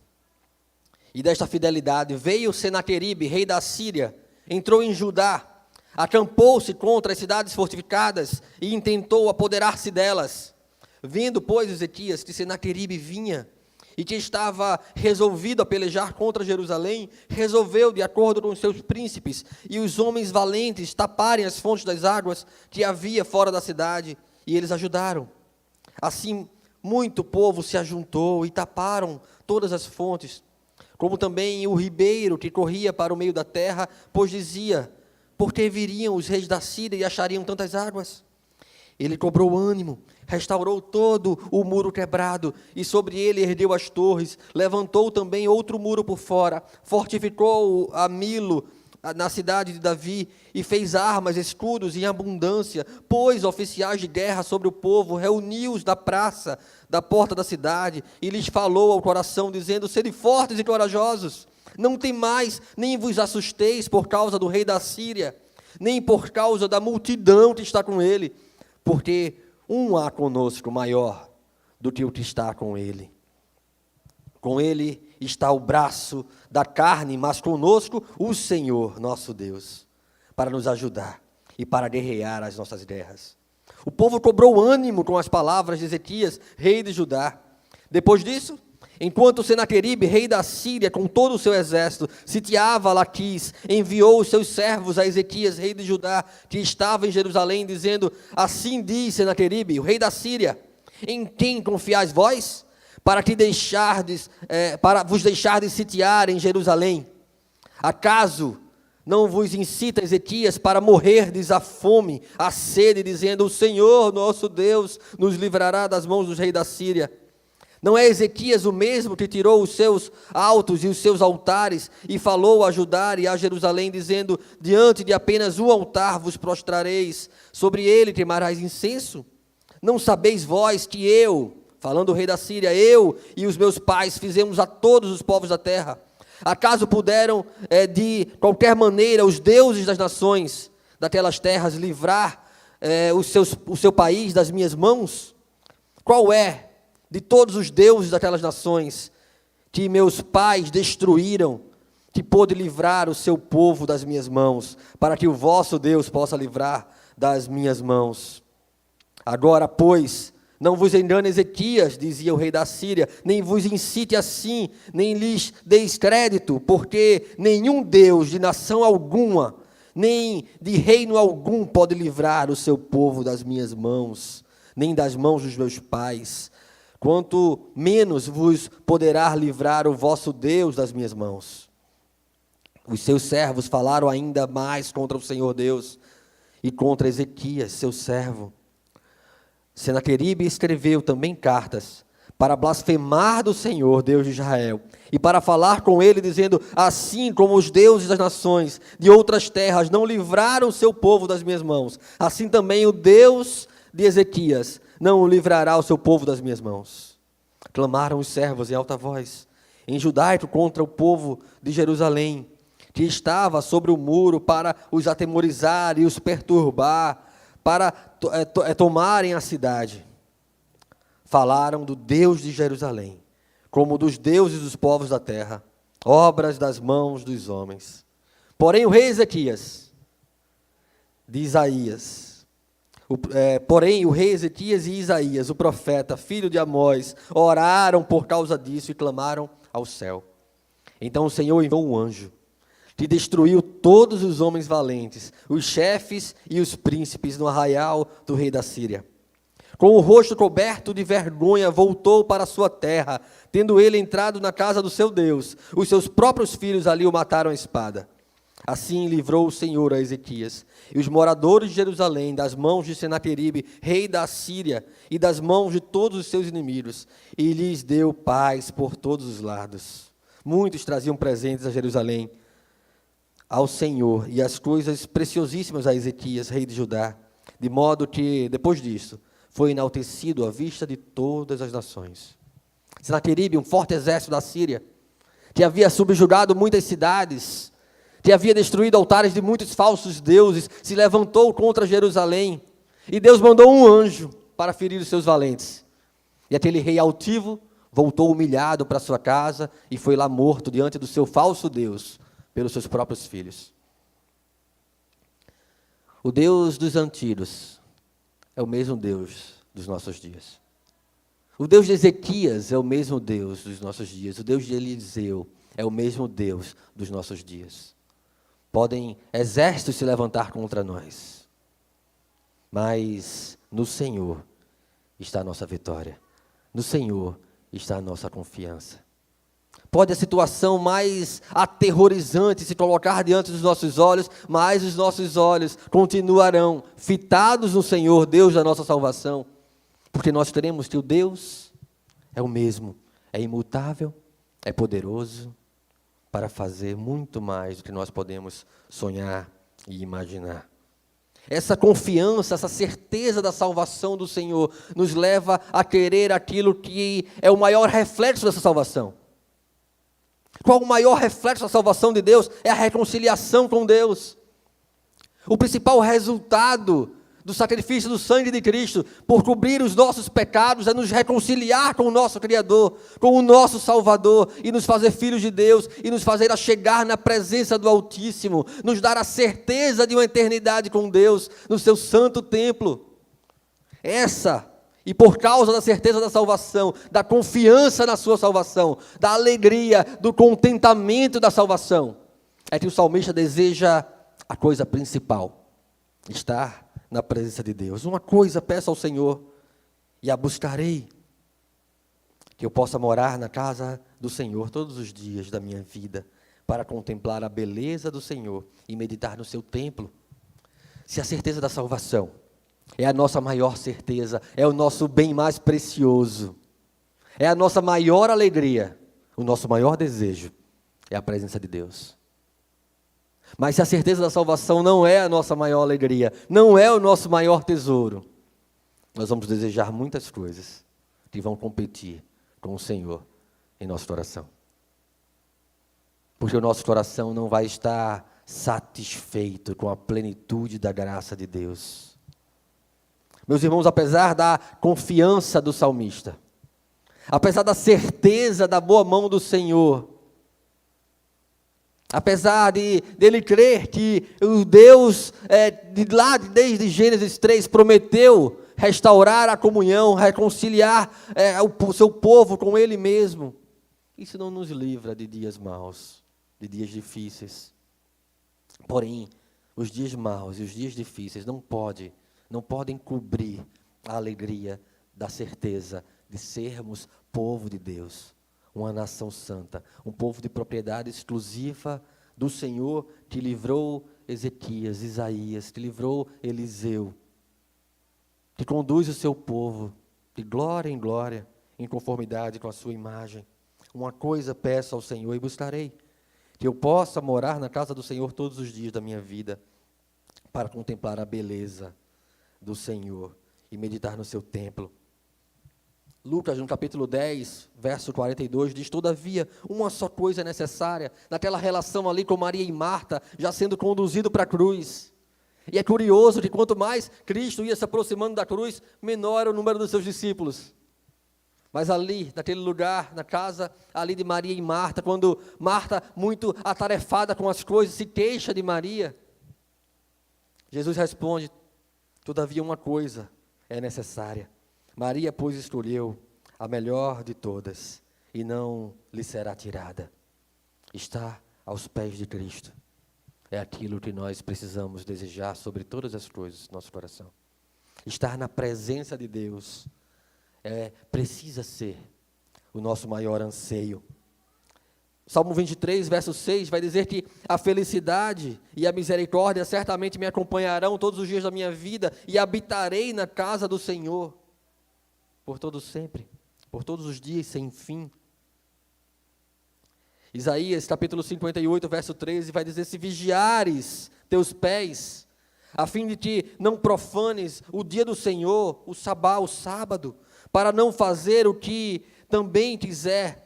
e desta fidelidade, veio Senaqueribe, rei da Síria, entrou em Judá, acampou-se contra as cidades fortificadas e intentou apoderar-se delas. Vendo, pois, Ezequias que Senaqueribe vinha e que estava resolvido a pelejar contra Jerusalém, resolveu, de acordo com os seus príncipes e os homens valentes, taparem as fontes das águas que havia fora da cidade, e eles ajudaram. Assim, muito povo se ajuntou e taparam todas as fontes, como também o ribeiro que corria para o meio da terra, pois dizia: por que viriam os reis da Síria e achariam tantas águas? Ele cobrou ânimo, restaurou todo o muro quebrado, e sobre ele ergueu as torres, levantou também outro muro por fora, fortificou a Milo, na cidade de Davi, e fez armas, escudos em abundância, pôs oficiais de guerra sobre o povo, reuniu-os na praça da porta da cidade, e lhes falou ao coração, dizendo: sede fortes e corajosos, não temais, nem vos assusteis por causa do rei da Síria, nem por causa da multidão que está com ele, porque um há conosco maior do que o que está com ele. Com ele está o braço da carne, mas conosco o Senhor, nosso Deus, para nos ajudar e para guerrear as nossas guerras. O povo cobrou ânimo com as palavras de Ezequias, rei de Judá. Depois disso, enquanto Senaqueribe, rei da Síria, com todo o seu exército, sitiava Laquis, enviou os seus servos a Ezequias, rei de Judá, que estava em Jerusalém, dizendo: assim diz Senaqueribe, o rei da Síria: em quem confiais vós, para vos deixardes sitiar em Jerusalém? Acaso não vos incita Ezequias para morrerdes à fome, à sede, dizendo: o Senhor nosso Deus nos livrará das mãos dos reis da Síria? Não é Ezequias o mesmo que tirou os seus altos e os seus altares e falou a Judá e a Jerusalém, dizendo: diante de apenas um altar vos prostrareis, sobre ele queimarás incenso? Não sabeis vós que eu, falando o rei da Síria, eu e os meus pais fizemos a todos os povos da terra? Acaso puderam, de qualquer maneira, os deuses das nações daquelas terras livrar o seu país das minhas mãos? Qual é, de todos os deuses daquelas nações que meus pais destruíram, que pôde livrar o seu povo das minhas mãos, para que o vosso Deus possa livrar das minhas mãos? Agora, pois, não vos engane Ezequias, dizia o rei da Síria, nem vos incite assim, nem lhes deis crédito, porque nenhum Deus de nação alguma, nem de reino algum pode livrar o seu povo das minhas mãos, nem das mãos dos meus pais, quanto menos vos poderá livrar o vosso Deus das minhas mãos. Os seus servos falaram ainda mais contra o Senhor Deus e contra Ezequias, seu servo. Senaqueribe escreveu também cartas para blasfemar do Senhor, Deus de Israel, e para falar com ele, dizendo: assim como os deuses das nações de outras terras não livraram o seu povo das minhas mãos, assim também o Deus de Ezequias não livrará o seu povo das minhas mãos. Clamaram os servos em alta voz, em judaico, contra o povo de Jerusalém, que estava sobre o muro, para os atemorizar e os perturbar, para tomarem a cidade. Falaram do Deus de Jerusalém, como dos deuses dos povos da terra, obras das mãos dos homens. Porém o rei Ezequias, de Isaías, porém o rei Ezequias e Isaías, o profeta, filho de Amós, oraram por causa disso e clamaram ao céu. Então o Senhor enviou um anjo, que destruiu todos os homens valentes, os chefes e os príncipes no arraial do rei da Síria. com o rosto coberto de vergonha, voltou para a sua terra, tendo ele entrado na casa do seu Deus. Os seus próprios filhos ali o mataram à espada. Assim livrou o Senhor a Ezequias e os moradores de Jerusalém das mãos de Senaqueribe, rei da Assíria, e das mãos de todos os seus inimigos, e lhes deu paz por todos os lados. Muitos traziam presentes a Jerusalém, ao Senhor, e as coisas preciosíssimas a Ezequias, rei de Judá, de modo que, depois disso, foi enaltecido à vista de todas as nações. Senaqueribe, um forte exército da Síria, que havia subjugado muitas cidades, que havia destruído altares de muitos falsos deuses, se levantou contra Jerusalém, e Deus mandou um anjo para ferir os seus valentes. E aquele rei altivo voltou humilhado para sua casa e foi lá morto diante do seu falso Deus, pelos seus próprios filhos. O Deus dos antigos é o mesmo Deus dos nossos dias. O Deus de Ezequias é o mesmo Deus dos nossos dias. O Deus de Eliseu é o mesmo Deus dos nossos dias. Podem exércitos se levantar contra nós, mas no Senhor está a nossa vitória. No Senhor está a nossa confiança. Pode a situação mais aterrorizante se colocar diante dos nossos olhos, mas os nossos olhos continuarão fitados no Senhor, Deus da nossa salvação, porque nós teremos que o Deus é o mesmo, é imutável, é poderoso para fazer muito mais do que nós podemos sonhar e imaginar. Essa confiança, essa certeza da salvação do Senhor nos leva a querer aquilo que é o maior reflexo dessa salvação. Qual o maior reflexo da salvação de Deus? É a reconciliação com Deus. O principal resultado do sacrifício do sangue de Cristo por cobrir os nossos pecados é nos reconciliar com o nosso Criador, com o nosso Salvador, e nos fazer filhos de Deus, e nos fazer a chegar na presença do Altíssimo, nos dar a certeza de uma eternidade com Deus, no seu santo templo. E por causa da certeza da salvação, da confiança na sua salvação, da alegria, do contentamento da salvação, é que o salmista deseja a coisa principal, estar na presença de Deus. Uma coisa peço ao Senhor, e a buscarei, que eu possa morar na casa do Senhor todos os dias da minha vida, para contemplar a beleza do Senhor e meditar no seu templo. Se a certeza da salvação é a nossa maior certeza, é o nosso bem mais precioso, é a nossa maior alegria, o nosso maior desejo é a presença de Deus. Mas se a certeza da salvação não é a nossa maior alegria, não é o nosso maior tesouro, nós vamos desejar muitas coisas que vão competir com o Senhor em nosso coração. Porque o nosso coração não vai estar satisfeito com a plenitude da graça de Deus. Meus irmãos, apesar da confiança do salmista, apesar da certeza da boa mão do Senhor, apesar dele crer que o Deus, desde Gênesis 3, prometeu restaurar a comunhão, reconciliar o seu povo com Ele mesmo, isso não nos livra de dias maus, de dias difíceis. Porém, os dias maus e os dias difíceis não podem cobrir a alegria da certeza de sermos povo de Deus, uma nação santa, um povo de propriedade exclusiva do Senhor, que livrou Ezequias, Isaías, que livrou Eliseu, que conduz o seu povo de glória em glória, em conformidade com a sua imagem. Uma coisa peço ao Senhor e buscarei, que eu possa morar na casa do Senhor todos os dias da minha vida, para contemplar a beleza do Senhor e meditar no seu templo. Lucas, no capítulo 10, verso 42, diz: todavia, uma só coisa é necessária, naquela relação ali com Maria e Marta, já sendo conduzido para a cruz. E é curioso que quanto mais Cristo ia se aproximando da cruz, menor era o número dos seus discípulos. Mas ali, naquele lugar, na casa ali de Maria e Marta, quando Marta, muito atarefada com as coisas, se queixa de Maria, Jesus responde: todavia uma coisa é necessária. Maria, pois, escolheu a melhor de todas, e não lhe será tirada. Está aos pés de Cristo. É aquilo que nós precisamos desejar sobre todas as coisas do nosso coração. Estar na presença de Deus precisa ser o nosso maior anseio. Salmo 23, verso 6, vai dizer que a felicidade e a misericórdia certamente me acompanharão todos os dias da minha vida e habitarei na casa do Senhor por todo sempre, por todos os dias sem fim. Isaías, capítulo 58, verso 13, vai dizer: se vigiares teus pés, a fim de que não profanes o dia do Senhor, o sabá, o sábado, para não fazer o que também quiser,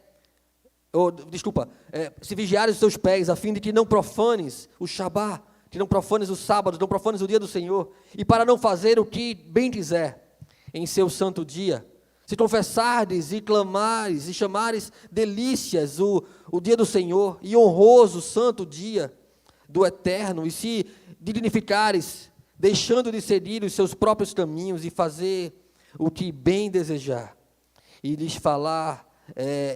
se vigiares os teus pés, a fim de que não profanes o Shabá, que não profanes o sábado, não profanes o dia do Senhor, e para não fazer o que bem quiser em seu santo dia, se confessardes e clamares e chamares delícias o dia do Senhor, e honroso santo dia do Eterno, e se dignificares, deixando de seguir os seus próprios caminhos, e fazer o que bem desejar, e lhes falar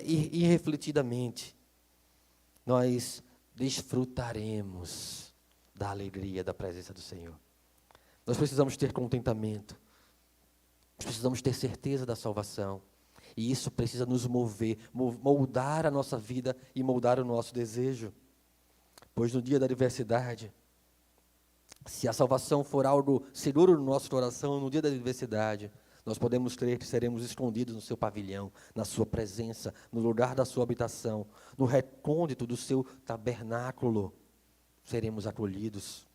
irrefletidamente, nós desfrutaremos da alegria da presença do Senhor. Nós precisamos ter contentamento, nós precisamos ter certeza da salvação, e isso precisa nos mover, moldar a nossa vida e moldar o nosso desejo, pois no dia da adversidade, se a salvação for algo seguro no nosso coração, no dia da adversidade, nós podemos crer que seremos escondidos no seu pavilhão, na sua presença, no lugar da sua habitação, no recôndito do seu tabernáculo, seremos acolhidos.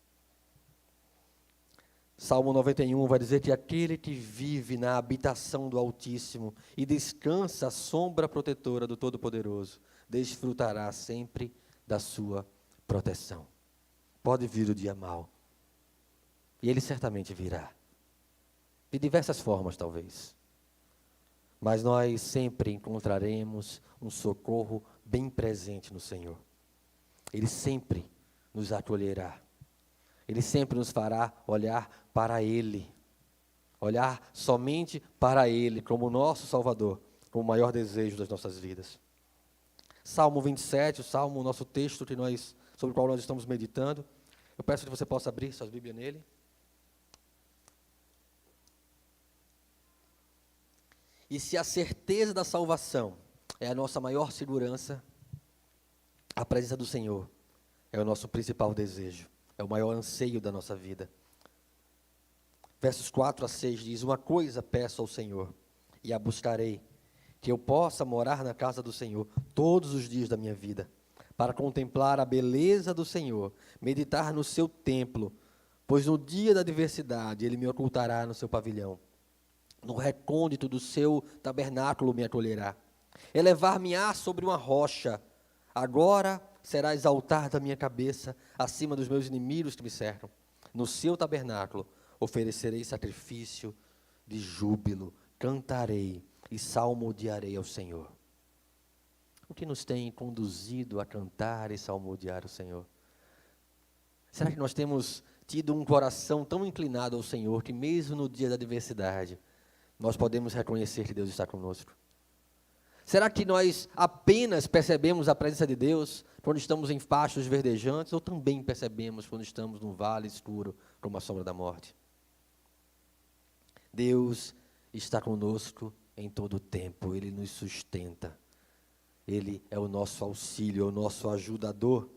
Salmo 91 vai dizer que aquele que vive na habitação do Altíssimo e descansa à sombra protetora do Todo-Poderoso, desfrutará sempre da sua proteção. Pode vir o dia mau, e ele certamente virá. De diversas formas, talvez. Mas nós sempre encontraremos um socorro bem presente no Senhor. Ele sempre nos acolherá. Ele sempre nos fará olhar para Ele. Olhar somente para Ele, como nosso Salvador, como o maior desejo das nossas vidas. Salmo 27, o Salmo, o nosso texto sobre o qual nós estamos meditando. Eu peço que você possa abrir suas Bíblias nele. E se a certeza da salvação é a nossa maior segurança, a presença do Senhor é o nosso principal desejo, é o maior anseio da nossa vida. Versos 4 a 6 diz: uma coisa peço ao Senhor, e a buscarei, que eu possa morar na casa do Senhor todos os dias da minha vida, para contemplar a beleza do Senhor, meditar no seu templo, pois no dia da adversidade Ele me ocultará no seu pavilhão. No recôndito do seu tabernáculo me acolherá. Elevar-me-á sobre uma rocha. Agora serás altar da minha cabeça, acima dos meus inimigos que me cercam. No seu tabernáculo oferecerei sacrifício de júbilo, cantarei e salmodiarei ao Senhor. O que nos tem conduzido a cantar e salmodiar o Senhor? Será que nós temos tido um coração tão inclinado ao Senhor que mesmo no dia da adversidade nós podemos reconhecer que Deus está conosco? Será que nós apenas percebemos a presença de Deus quando estamos em pastos verdejantes, ou também percebemos quando estamos num vale escuro, como a sombra da morte? Deus está conosco em todo o tempo, Ele nos sustenta, Ele é o nosso auxílio, é o nosso ajudador.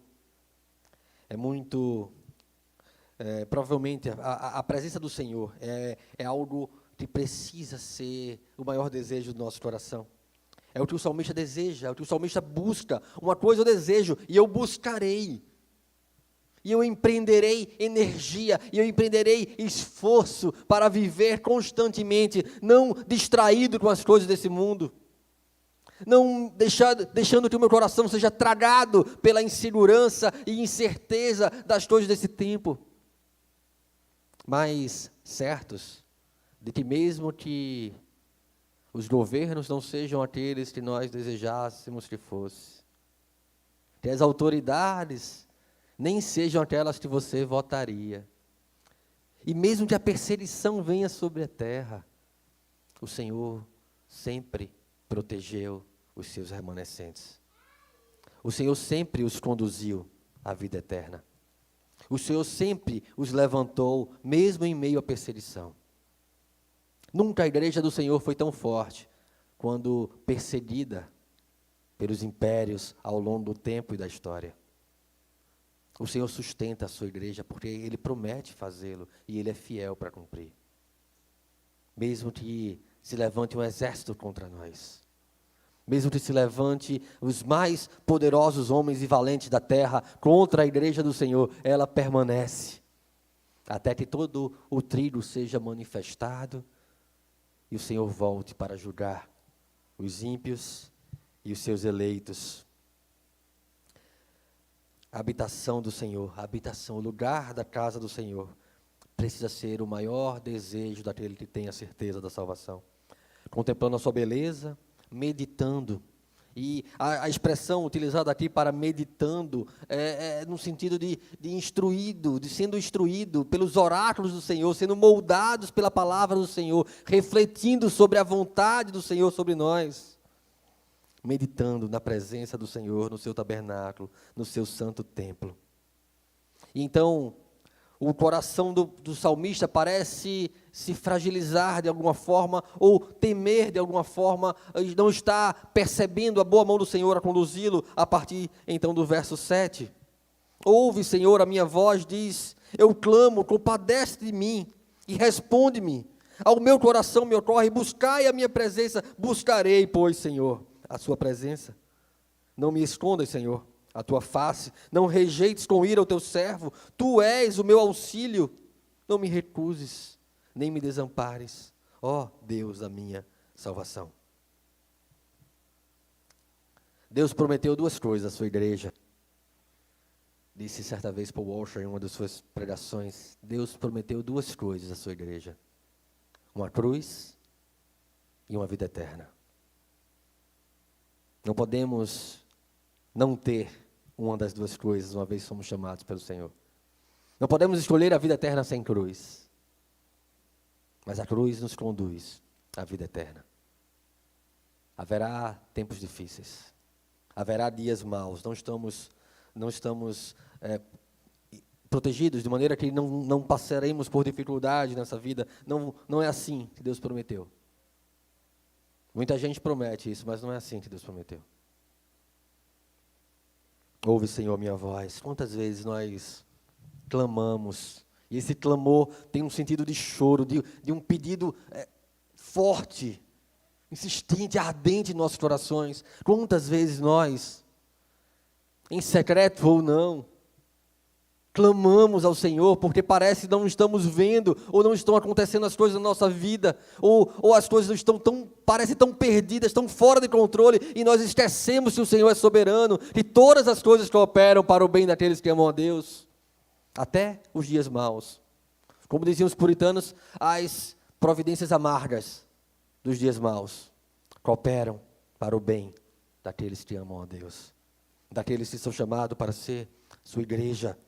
Provavelmente, a presença do Senhor é algo que precisa ser o maior desejo do nosso coração. É o que o salmista deseja, é o que o salmista busca. Uma coisa eu desejo, e eu buscarei. E eu empreenderei energia, e eu empreenderei esforço para viver constantemente, não distraído com as coisas desse mundo. Não deixando que o meu coração seja tragado pela insegurança e incerteza das coisas desse tempo. Mas certos de que mesmo que os governos não sejam aqueles que nós desejássemos que fosse, que as autoridades nem sejam aquelas que você votaria, e mesmo que a perseguição venha sobre a terra, o Senhor sempre protegeu os seus remanescentes. O Senhor sempre os conduziu à vida eterna. O Senhor sempre os levantou, mesmo em meio à perseguição. Nunca a igreja do Senhor foi tão forte quando perseguida pelos impérios ao longo do tempo e da história. O Senhor sustenta a sua igreja porque Ele promete fazê-lo e Ele é fiel para cumprir. Mesmo que se levante um exército contra nós, mesmo que se levante os mais poderosos homens e valentes da terra contra a igreja do Senhor, ela permanece, até que todo o trigo seja manifestado e o Senhor volte para julgar os ímpios e os seus eleitos. A habitação do Senhor, a habitação, o lugar da casa do Senhor, precisa ser o maior desejo daquele que tem a certeza da salvação. Contemplando a sua beleza, meditando. E a expressão utilizada aqui para meditando é no sentido de instruído, de sendo instruído pelos oráculos do Senhor, sendo moldados pela palavra do Senhor, refletindo sobre a vontade do Senhor sobre nós. Meditando na presença do Senhor, no seu tabernáculo, no seu santo templo. E então, o coração do salmista parece se fragilizar de alguma forma, ou temer de alguma forma, não está percebendo a boa mão do Senhor a conduzi-lo, a partir então do verso 7. Ouve, Senhor, a minha voz, diz, eu clamo, compadece de mim, e responde-me. Ao meu coração me ocorre, buscai a minha presença, buscarei, pois, Senhor, a sua presença. Não me escondas, Senhor, a tua face, não rejeites com ira o teu servo, tu és o meu auxílio, não me recuses, nem me desampares, ó Deus da minha salvação. Deus prometeu duas coisas à sua igreja. Disse certa vez Paul Washer em uma das suas pregações, Deus prometeu duas coisas à sua igreja, uma cruz e uma vida eterna. Não podemos não ter uma das duas coisas, uma vez somos chamados pelo Senhor. Não podemos escolher a vida eterna sem cruz. Mas a cruz nos conduz à vida eterna. Haverá tempos difíceis. Haverá dias maus. Não estamos protegidos, de maneira que não passaremos por dificuldade nessa vida. Não é assim que Deus prometeu. Muita gente promete isso, mas não é assim que Deus prometeu. Ouve, Senhor, minha voz. Quantas vezes nós clamamos, e esse clamor tem um sentido de choro, de um pedido forte, insistente, ardente em nossos corações. Quantas vezes nós, em secreto ou não, clamamos ao Senhor, porque parece que não estamos vendo, ou não estão acontecendo as coisas na nossa vida, ou as coisas parecem tão perdidas, tão fora de controle, e nós esquecemos que o Senhor é soberano, e todas as coisas cooperam para o bem daqueles que amam a Deus, até os dias maus. Como diziam os puritanos, as providências amargas dos dias maus cooperam para o bem daqueles que amam a Deus, daqueles que são chamados para ser sua igreja.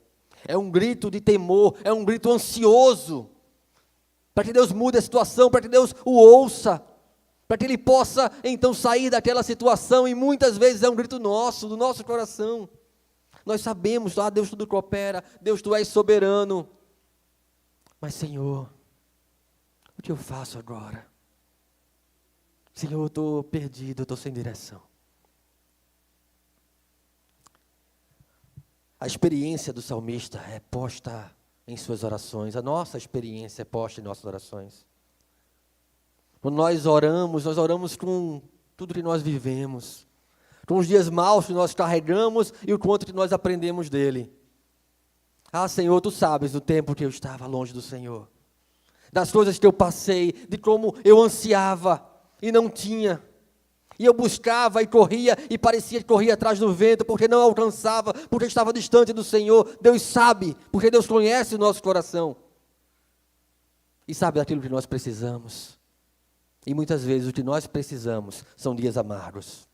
É um grito de temor, é um grito ansioso, para que Deus mude a situação, para que Deus o ouça, para que Ele possa então sair daquela situação, e muitas vezes é um grito nosso, do nosso coração. Nós sabemos, Deus tudo coopera, Deus Tu és soberano, mas Senhor, o que eu faço agora? Senhor, eu estou perdido, eu estou sem direção. A experiência do salmista é posta em suas orações. A nossa experiência é posta em nossas orações. Quando nós oramos com tudo que nós vivemos, com os dias maus que nós carregamos e o quanto que nós aprendemos dele. Ah, Senhor, Tu sabes do tempo que eu estava longe do Senhor, das coisas que eu passei, de como eu ansiava e não tinha. E eu buscava e corria, e parecia que corria atrás do vento, porque não alcançava, porque estava distante do Senhor. Deus sabe, porque Deus conhece o nosso coração. E sabe daquilo que nós precisamos. E muitas vezes o que nós precisamos são dias amargos,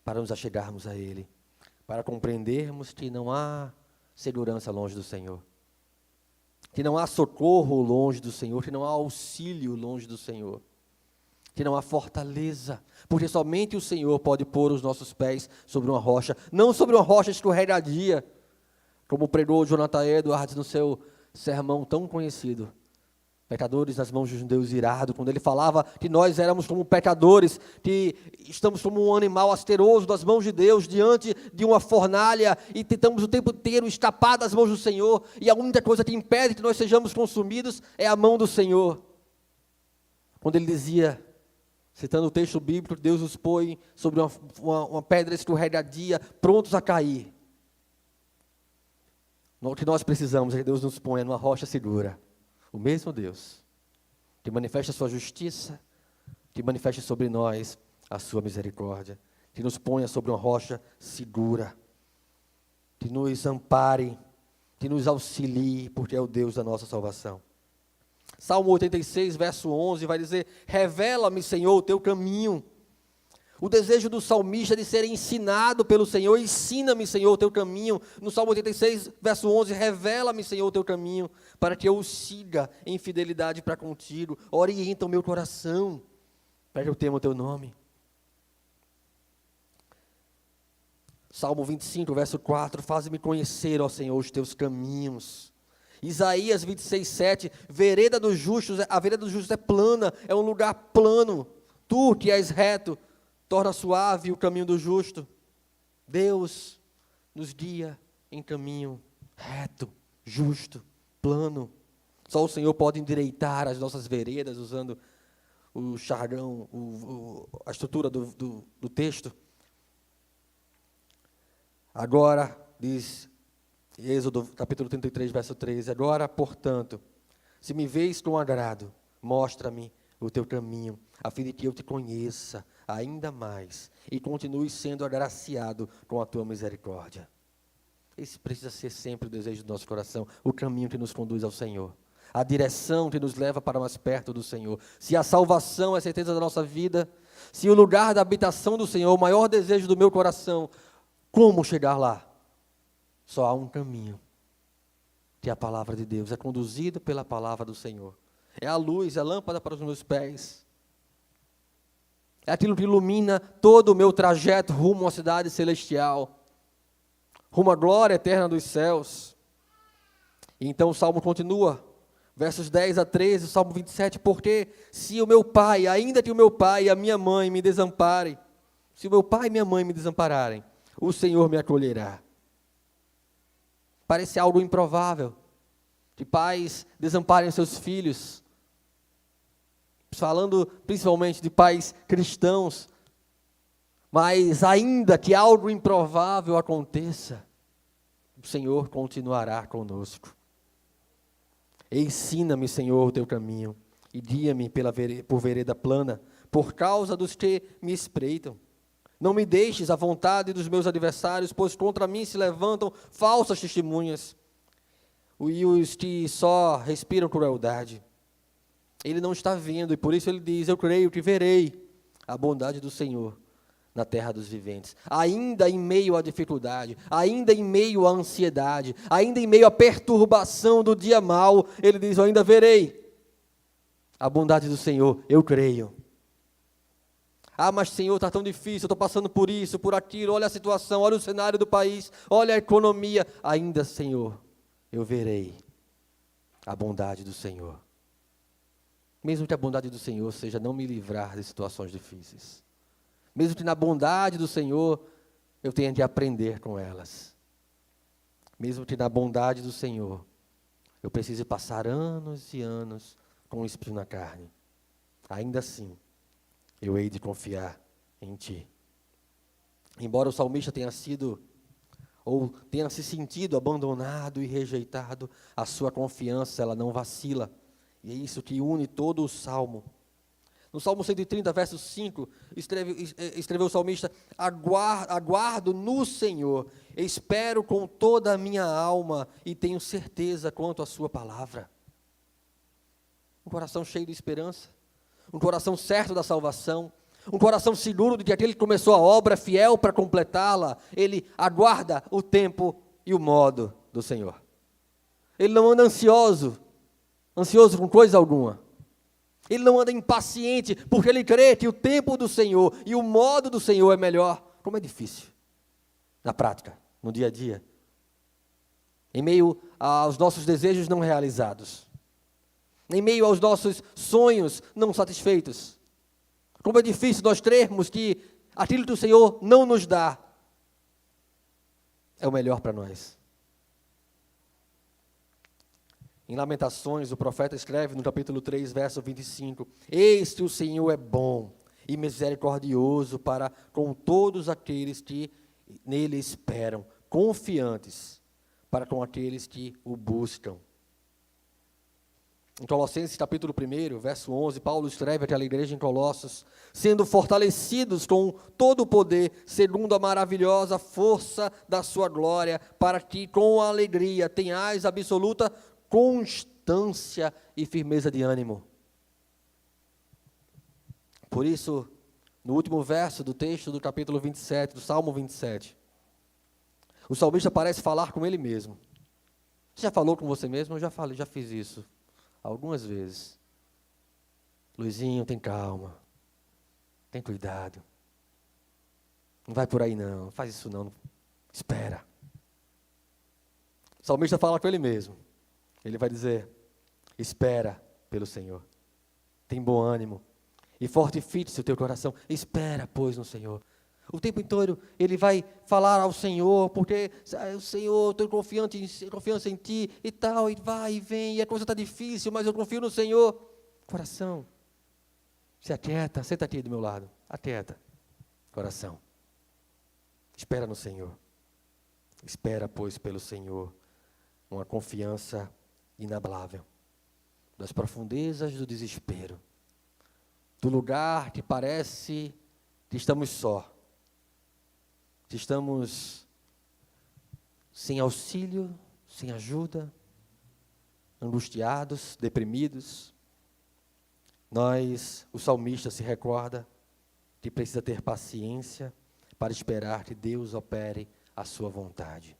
para nos achegarmos a Ele, para compreendermos que não há segurança longe do Senhor, que não há socorro longe do Senhor, que não há auxílio longe do Senhor, que não há fortaleza, porque somente o Senhor pode pôr os nossos pés sobre uma rocha, não sobre uma rocha escorregadia, como pregou Jonathan Edwards no seu sermão tão conhecido, Pecadores nas mãos de um Deus irado, quando ele falava que nós éramos como pecadores, que estamos como um animal asqueroso nas mãos de Deus, diante de uma fornalha, e tentamos o tempo inteiro escapar das mãos do Senhor, e a única coisa que impede que nós sejamos consumidos é a mão do Senhor. Quando ele dizia, citando o texto bíblico, Deus nos põe sobre uma pedra escorregadia, prontos a cair. O que nós precisamos é que Deus nos ponha numa rocha segura. O mesmo Deus que manifesta a sua justiça, que manifesta sobre nós a sua misericórdia, que nos ponha sobre uma rocha segura, que nos ampare, que nos auxilie, porque é o Deus da nossa salvação. Salmo 86, verso 11, vai dizer: revela-me, Senhor, o teu caminho. O desejo do salmista de ser ensinado pelo Senhor, ensina-me, Senhor, o teu caminho. No Salmo 86, verso 11, revela-me, Senhor, o teu caminho, para que eu o siga em fidelidade para contigo. Orienta o meu coração, para que eu tema o teu nome. Salmo 25, verso 4, faz-me conhecer, ó Senhor, os teus caminhos. Isaías 26, 7, a vereda dos justos é plana, é um lugar plano. Tu que és reto, torna suave o caminho do justo. Deus nos guia em caminho reto, justo, plano. Só o Senhor pode endireitar as nossas veredas, usando o jargão, a estrutura do texto. Agora, diz Êxodo capítulo 33, verso 13, agora, portanto, se me vês com agrado, mostra-me o teu caminho, a fim de que eu te conheça ainda mais e continue sendo agraciado com a tua misericórdia. Esse precisa ser sempre o desejo do nosso coração, o caminho que nos conduz ao Senhor, a direção que nos leva para mais perto do Senhor. Se a salvação é a certeza da nossa vida, se o lugar da habitação do Senhor é o maior desejo do meu coração, como chegar lá? Só há um caminho, que é a palavra de Deus, é conduzido pela palavra do Senhor. É a luz, é a lâmpada para os meus pés. É aquilo que ilumina todo o meu trajeto rumo à cidade celestial, rumo à glória eterna dos céus. E então o Salmo continua, versos 10 a 13, o Salmo 27, porque se o meu pai, ainda que o meu pai e a minha mãe me desamparem, se o meu pai e minha mãe me desampararem, o Senhor me acolherá. Parece algo improvável, que pais desamparem seus filhos, falando principalmente de pais cristãos, mas ainda que algo improvável aconteça, o Senhor continuará conosco. Ensina-me, Senhor, o teu caminho, e guia-me por vereda plana, por causa dos que me espreitam. Não me deixes à vontade dos meus adversários, pois contra mim se levantam falsas testemunhas, e os que só respiram crueldade. Ele não está vendo, e por isso ele diz, eu creio que verei a bondade do Senhor na terra dos viventes. Ainda em meio à dificuldade, ainda em meio à ansiedade, ainda em meio à perturbação do dia mau, ele diz, eu ainda verei a bondade do Senhor, eu creio. Ah, mas Senhor, está tão difícil, eu estou passando por isso, por aquilo, olha a situação, olha o cenário do país, olha a economia. Ainda, Senhor, eu verei a bondade do Senhor. Mesmo que a bondade do Senhor seja não me livrar de situações difíceis. Mesmo que na bondade do Senhor eu tenha de aprender com elas. Mesmo que na bondade do Senhor eu precise passar anos e anos com o espinho na carne. Ainda assim, eu hei de confiar em Ti. Embora o salmista tenha sido, ou tenha se sentido abandonado e rejeitado, a sua confiança, ela não vacila. E é isso que une todo o Salmo. No Salmo 130, verso 5, escreveu o salmista, aguardo no Senhor, espero com toda a minha alma e tenho certeza quanto à sua palavra. Um coração cheio de esperança, um coração certo da salvação, um coração seguro de que aquele que começou a obra, fiel para completá-la, ele aguarda o tempo e o modo do Senhor. Ele não anda ansioso com coisa alguma. Ele não anda impaciente, porque ele crê que o tempo do Senhor e o modo do Senhor é melhor. Como é difícil, na prática, no dia a dia, em meio aos nossos desejos não realizados, em meio aos nossos sonhos não satisfeitos. Como é difícil nós crermos que aquilo que o Senhor não nos dá é o melhor para nós. Em Lamentações, o profeta escreve no capítulo 3, verso 25: Eis que o Senhor é bom e misericordioso para com todos aqueles que nele esperam, confiantes para com aqueles que o buscam. Em Colossenses capítulo 1, verso 11, Paulo escreve àquela igreja em Colossos: sendo fortalecidos com todo o poder, segundo a maravilhosa força da sua glória, para que com alegria tenhais absoluta constância e firmeza de ânimo. Por isso, no último verso do texto do capítulo 27, do Salmo 27, o salmista parece falar com ele mesmo. Você já falou com você mesmo? Eu já fiz isso algumas vezes. Luizinho, tem calma, tem cuidado, não vai por aí não faz isso não, espera. O salmista fala com ele mesmo. Ele vai dizer: espera pelo Senhor, tem bom ânimo e fortifique-se o teu coração, espera, pois, no Senhor. O tempo inteiro ele vai falar ao Senhor, porque o Senhor, estou confiança em Ti e tal, e vai e vem, e a coisa está difícil, mas eu confio no Senhor. Coração, se aquieta, senta aqui do meu lado, aquieta, coração, espera no Senhor, espera, pois, pelo Senhor, uma confiança inabalável, das profundezas do desespero, do lugar que parece que estamos só, que estamos sem auxílio, sem ajuda, angustiados, deprimidos. O salmista se recorda que precisa ter paciência para esperar que Deus opere a sua vontade.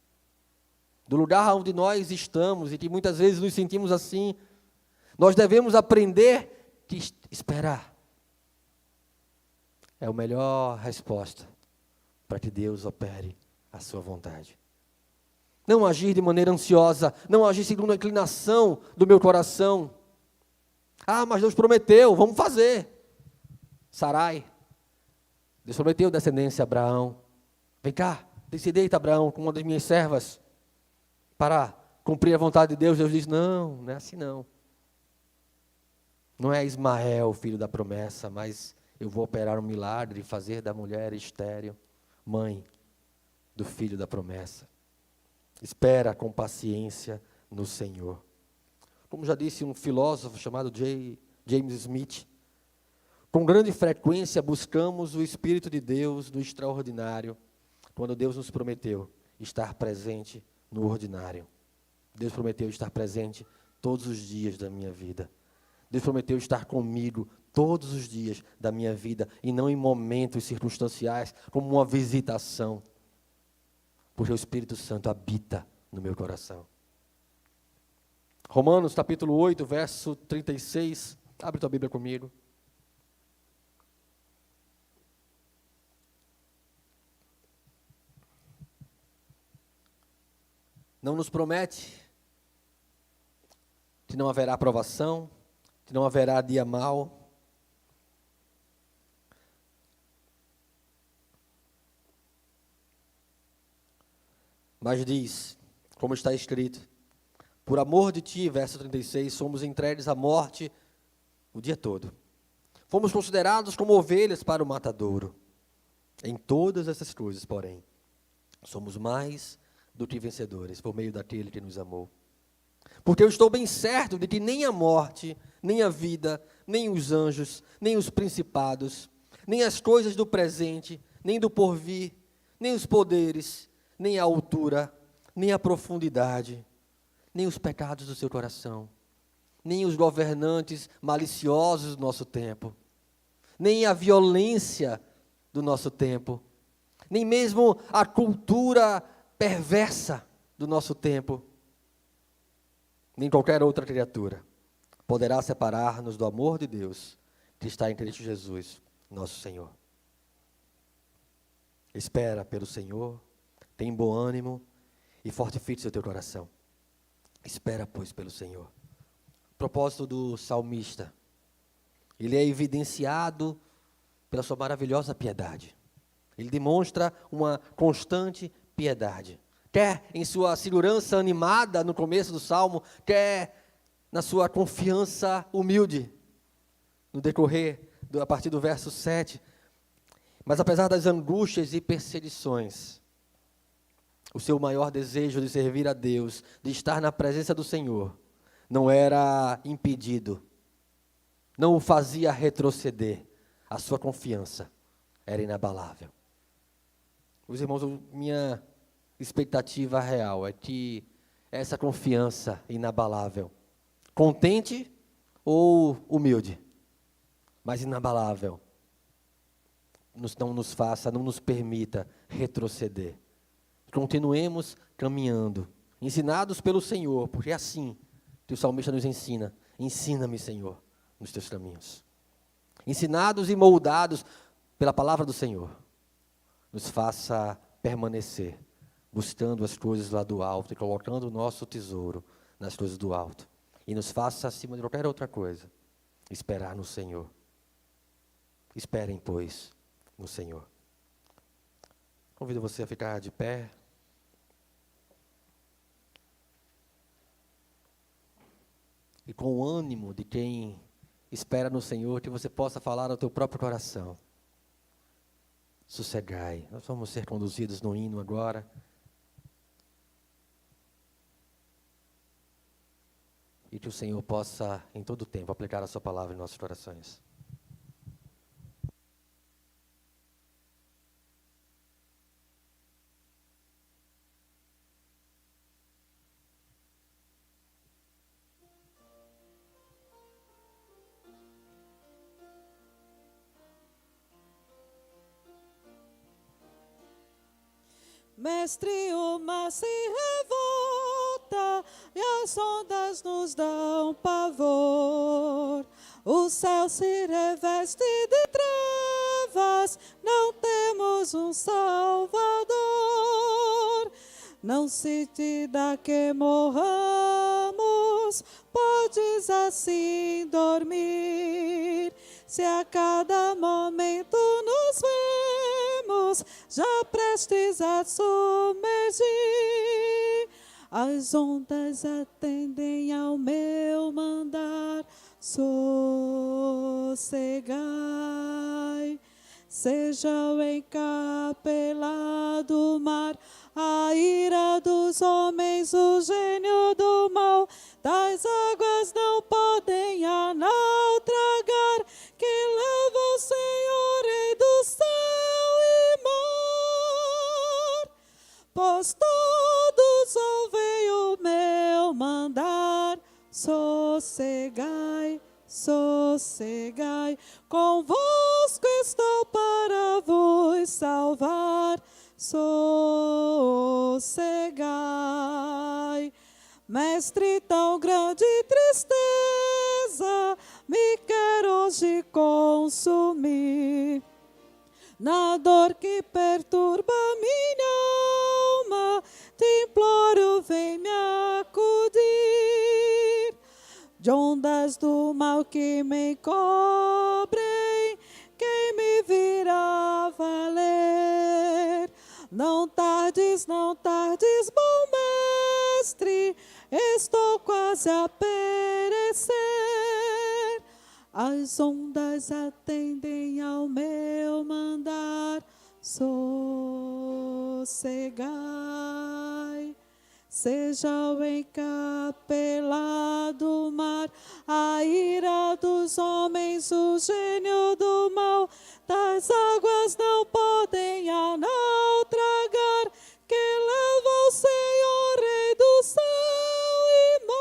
Do lugar onde nós estamos e que muitas vezes nos sentimos assim, nós devemos aprender que esperar é a melhor resposta para que Deus opere a sua vontade. Não agir de maneira ansiosa, não agir segundo a inclinação do meu coração. Ah, mas Deus prometeu, vamos fazer. Sarai, Deus prometeu descendência a Abraão. Vem cá, decidei, Abraão, com uma das minhas servas, para cumprir a vontade de Deus. Deus diz: não, não é assim não. Não é Ismael, filho da promessa, mas eu vou operar um milagre e fazer da mulher estéril mãe do filho da promessa. Espera com paciência no Senhor. Como já disse um filósofo chamado James Smith, com grande frequência buscamos o Espírito de Deus no extraordinário, quando Deus nos prometeu estar presente no ordinário. Deus prometeu estar presente todos os dias da minha vida. Deus prometeu estar comigo todos os dias da minha vida, e não em momentos circunstanciais, como uma visitação, porque o Espírito Santo habita no meu coração. Romanos capítulo 8, verso 36, abre tua Bíblia comigo. Não nos promete que não haverá provação, que não haverá dia mau. Mas diz, como está escrito: por amor de ti, verso 36, somos entregues à morte o dia todo. Fomos considerados como ovelhas para o matadouro. Em todas essas coisas, porém, somos mais do que vencedores, por meio daquele que nos amou. Porque eu estou bem certo de que nem a morte, nem a vida, nem os anjos, nem os principados, nem as coisas do presente, nem do porvir, nem os poderes, nem a altura, nem a profundidade, nem os pecados do seu coração, nem os governantes maliciosos do nosso tempo, nem a violência do nosso tempo, nem mesmo a cultura perversa do nosso tempo, nem qualquer outra criatura poderá separar-nos do amor de Deus que está em Cristo Jesus, nosso Senhor. Espera pelo Senhor, tem bom ânimo e fortifique-se o teu coração. Espera, pois, pelo Senhor. propósito do salmista, ele é evidenciado pela sua maravilhosa piedade. Ele demonstra uma constante piedade. Quer em sua segurança animada no começo do salmo, quer na sua confiança humilde no decorrer, a partir do verso 7. Mas apesar das angústias e perseguições, o seu maior desejo de servir a Deus, de estar na presença do Senhor, não era impedido, não o fazia retroceder. A sua confiança era inabalável. Meus irmãos, minha expectativa real é que essa confiança inabalável, contente ou humilde, mas inabalável, não nos permita retroceder. Continuemos caminhando, ensinados pelo Senhor, porque é assim que o salmista nos ensina. Ensina-me, Senhor, nos teus caminhos. Ensinados e moldados pela palavra do Senhor, nos faça permanecer, buscando as coisas lá do alto e colocando o nosso tesouro nas coisas do alto. E nos faça, acima de qualquer outra coisa, esperar no Senhor. Esperem, pois, no Senhor. Convido você a ficar de pé. E com o ânimo de quem espera no Senhor, que você possa falar ao teu próprio coração. Sossegai. Nós vamos ser conduzidos no hino agora. E que o Senhor possa, em todo o tempo, aplicar a sua palavra em nossos corações. Mestre, o mar se revolta e as ondas nos dão pavor. O céu se reveste de trevas, não temos um Salvador. Não se te dá que morramos, podes assim dormir. Se a cada momento nos vemos, já prestes a submergir, as ondas atendem ao meu mandar. Sossegai, seja o encapelado mar, a ira dos homens, o gênio do mal, das águas não podem a naufragar, que leva o Senhor, Rei do céu e mar. Pois todos ouvem o meu mandar. Sossegai, sossegai, convosco estou para vos salvar. Sossegai. Mestre, tão grande tristeza me quer hoje consumir. Na dor que perturba minha alma, te imploro, vem me acudir. De ondas do mal que me encobrem, quem me virá valer? Não tardes, bom mestre, estou quase a perecer. As ondas atendem ao meu mandar. Sossegai, seja o encapelado mar, a ira dos homens, o gênio do mal, das águas não podem a naufragar, que leva o Senhor, Rei do céu e mar.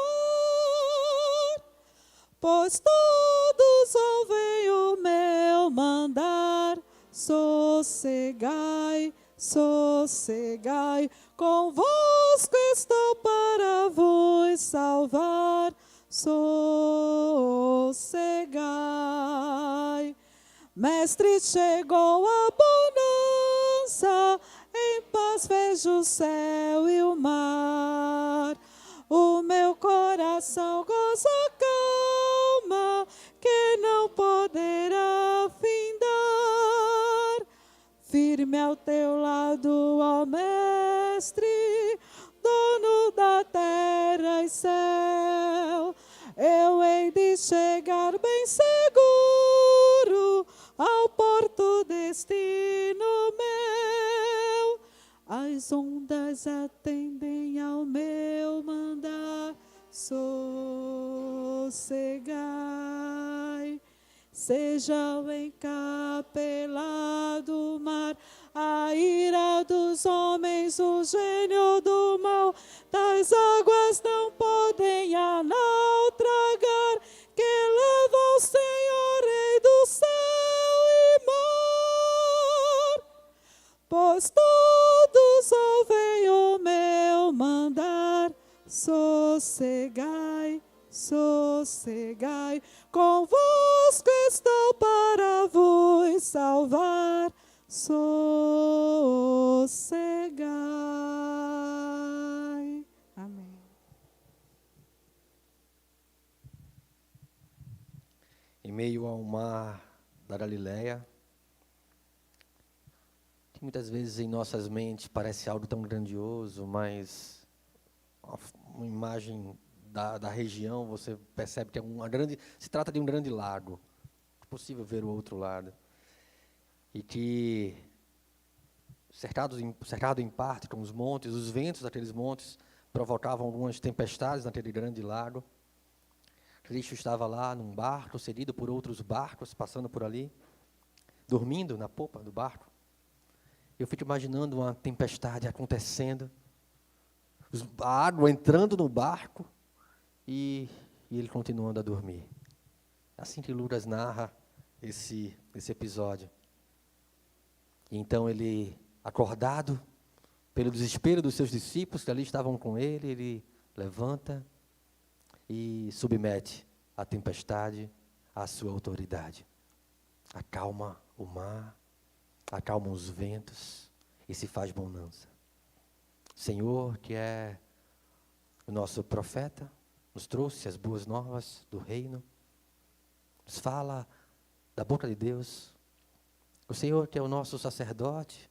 Pois todos ouvem o meu mandar. Sossegai, sossegai, convosco estou para vos salvar. Sossegai. Mestre, chegou a bonança, em paz vejo o céu e o mar. O meu coração goza firme ao teu lado, ó Mestre, dono da terra e céu. Eu hei de chegar bem seguro ao porto destino meu. As ondas atendem ao meu mandar, sossegai. Seja o encapelado mar, a ira dos homens, o gênio do mal, das águas não podem a naufragar, que leva o Senhor, Rei do céu e mar. Pois todos ouvem o meu mandar, sossegai, sossegai, convosco estou para vos salvar, sossegai. Amém. Em meio ao mar da Galileia, que muitas vezes em nossas mentes parece algo tão grandioso, mas uma imagem da região, você percebe que se trata de um grande lago. É possível ver o outro lado. E que, cercado em parte com os montes, os ventos daqueles montes provocavam algumas tempestades naquele grande lago. Cristo estava lá num barco, seguido por outros barcos, passando por ali, dormindo na popa do barco. Eu fico imaginando uma tempestade acontecendo, a água entrando no barco, e ele continuando a dormir. É assim que Lucas narra esse episódio. E então ele, acordado pelo desespero dos seus discípulos que ali estavam com ele levanta e submete a tempestade à sua autoridade. Acalma o mar, acalma os ventos e se faz bonança. Senhor, que é o nosso profeta, nos trouxe as boas novas do reino, nos fala da boca de Deus. O Senhor, que é o nosso sacerdote,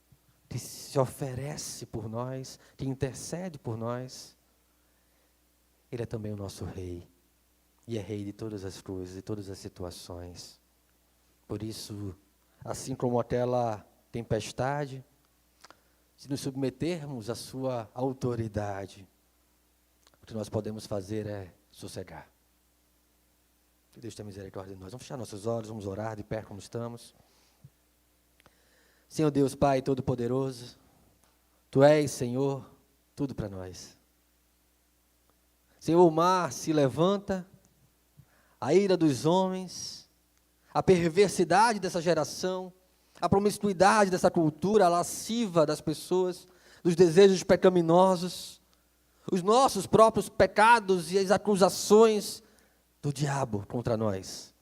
que se oferece por nós, que intercede por nós, Ele é também o nosso rei, e é rei de todas as coisas, de todas as situações. Por isso, assim como aquela tempestade, se nos submetermos à sua autoridade, o que nós podemos fazer é sossegar. Que Deus tenha misericórdia de nós. Vamos fechar nossos olhos, vamos orar de pé como estamos. Senhor Deus, Pai Todo-Poderoso, Tu és, Senhor, tudo para nós. Senhor, o mar se levanta, a ira dos homens, a perversidade dessa geração, a promiscuidade dessa cultura, a lasciva das pessoas, dos desejos pecaminosos, os nossos próprios pecados e as acusações do diabo contra nós.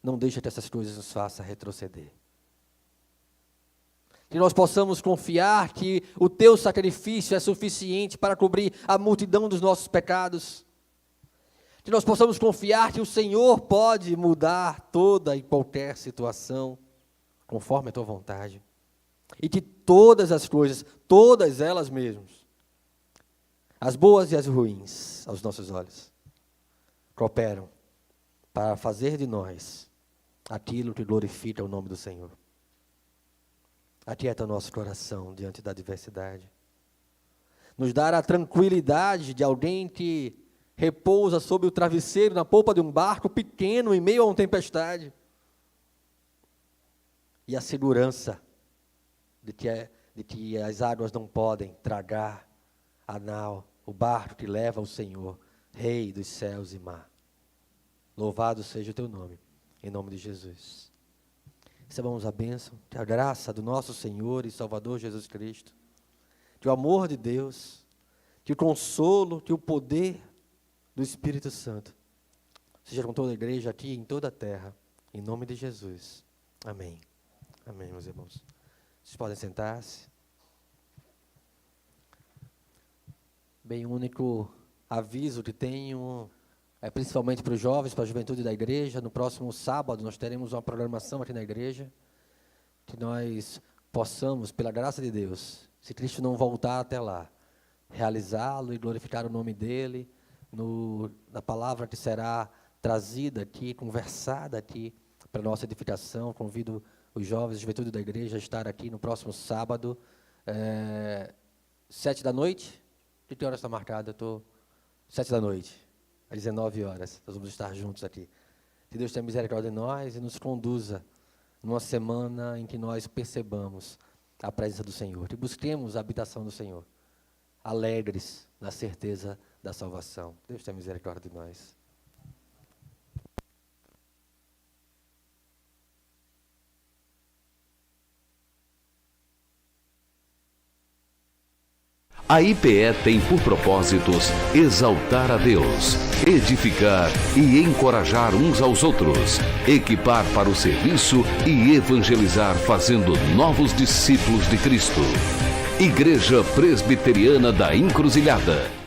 Não deixa que essas coisas nos façam retroceder. Que nós possamos confiar que o Teu sacrifício é suficiente para cobrir a multidão dos nossos pecados. Que nós possamos confiar que o Senhor pode mudar toda e qualquer situação, conforme a Tua vontade. E que todas as coisas, todas elas mesmas, as boas e as ruins, aos nossos olhos, cooperam para fazer de nós aquilo que glorifica o nome do Senhor. Aquieta o nosso coração diante da adversidade. Nos dar a tranquilidade de alguém que repousa sob o travesseiro na polpa de um barco pequeno em meio a uma tempestade. E a segurança de que as águas não podem tragar a nau, o barco que leva o Senhor, Rei dos céus e mar. Louvado seja o Teu nome, em nome de Jesus. Recebamos a bênção, que a graça do nosso Senhor e Salvador Jesus Cristo, que o amor de Deus, que o consolo, que o poder do Espírito Santo, seja com toda a igreja aqui em toda a terra, em nome de Jesus. Amém. Amém, meus irmãos. Vocês podem sentar-se. Bem, o único aviso que tenho é principalmente para os jovens, para a juventude da igreja. No próximo sábado nós teremos uma programação aqui na igreja. que nós possamos, pela graça de Deus, se Cristo não voltar até lá, realizá-lo e glorificar o nome dEle, na palavra que será trazida aqui, conversada aqui, para nossa edificação. Convido os jovens, a juventude da igreja a estar aqui no próximo sábado, 7 da noite. Que horas está marcada? 7 da noite, às 19 horas. Nós vamos estar juntos aqui. Que Deus tenha misericórdia de nós e nos conduza numa semana em que nós percebamos a presença do Senhor. E busquemos a habitação do Senhor, alegres na certeza da salvação. Deus tenha misericórdia de nós. A IPE tem por propósitos exaltar a Deus, edificar e encorajar uns aos outros, equipar para o serviço e evangelizar fazendo novos discípulos de Cristo. Igreja Presbiteriana da Encruzilhada.